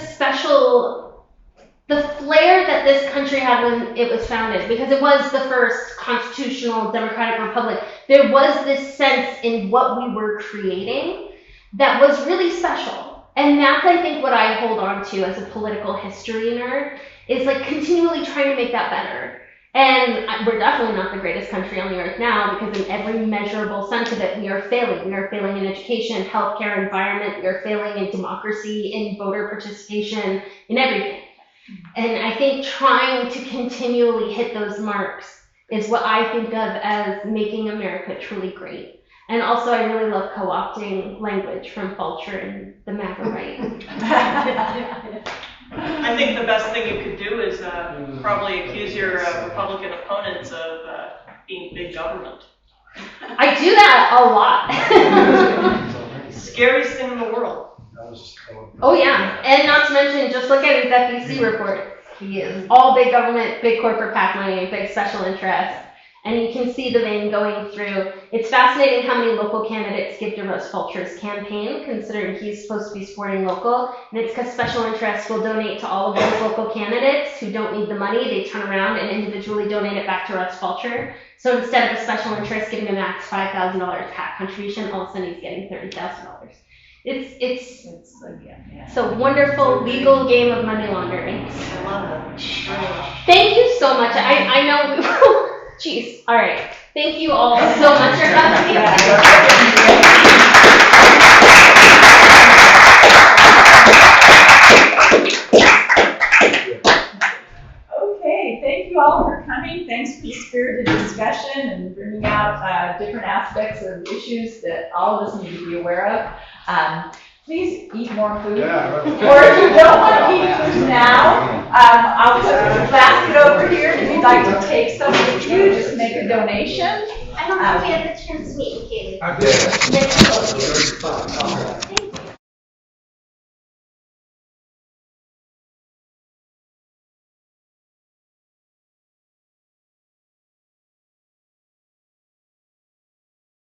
the flair that this country had when it was founded, because it was the first constitutional democratic republic, there was this sense in what we were creating that was really special. And that's, I think, what I hold on to as a political history nerd, is continually trying to make that better. And we're definitely not the greatest country on the earth now, because in every measurable sense of it, we are failing. We are failing in education, healthcare, environment. We are failing in democracy, in voter participation, in everything. And I think trying to continually hit those marks is what I think of as making America truly great. And also, I really love co-opting language from Fulcher and the MAGA right. I think the best thing you could do is probably accuse your Republican opponents of being big government. I do that a lot. Scariest thing in the world. Oh yeah, and not to mention, just look at his FEC report. He is all big government, big corporate PAC money, big special interests. And you can see the vein going through. It's fascinating how many local candidates give to Russ Fulcher's campaign, considering he's supposed to be supporting local. And it's because special interests will donate to all of those local candidates who don't need the money. They turn around and individually donate it back to Russ Fulcher. So instead of a special interest giving a max $5,000 PAC contribution, all of a sudden he's getting $30,000. It's a wonderful legal game of money laundering. I love it. Thank you so much. I know. Jeez. All right. Thank you all so much for having me. Okay, thank you all for coming. Thanks for the spirited discussion and bringing out different aspects of issues that all of us need to be aware of. Please eat more food. Yeah, right. Or if you don't want to eat food now, I'll put this basket over here. If you'd like to take some with you, just make a donation. I don't think we had the chance to meet Katie. I did. Next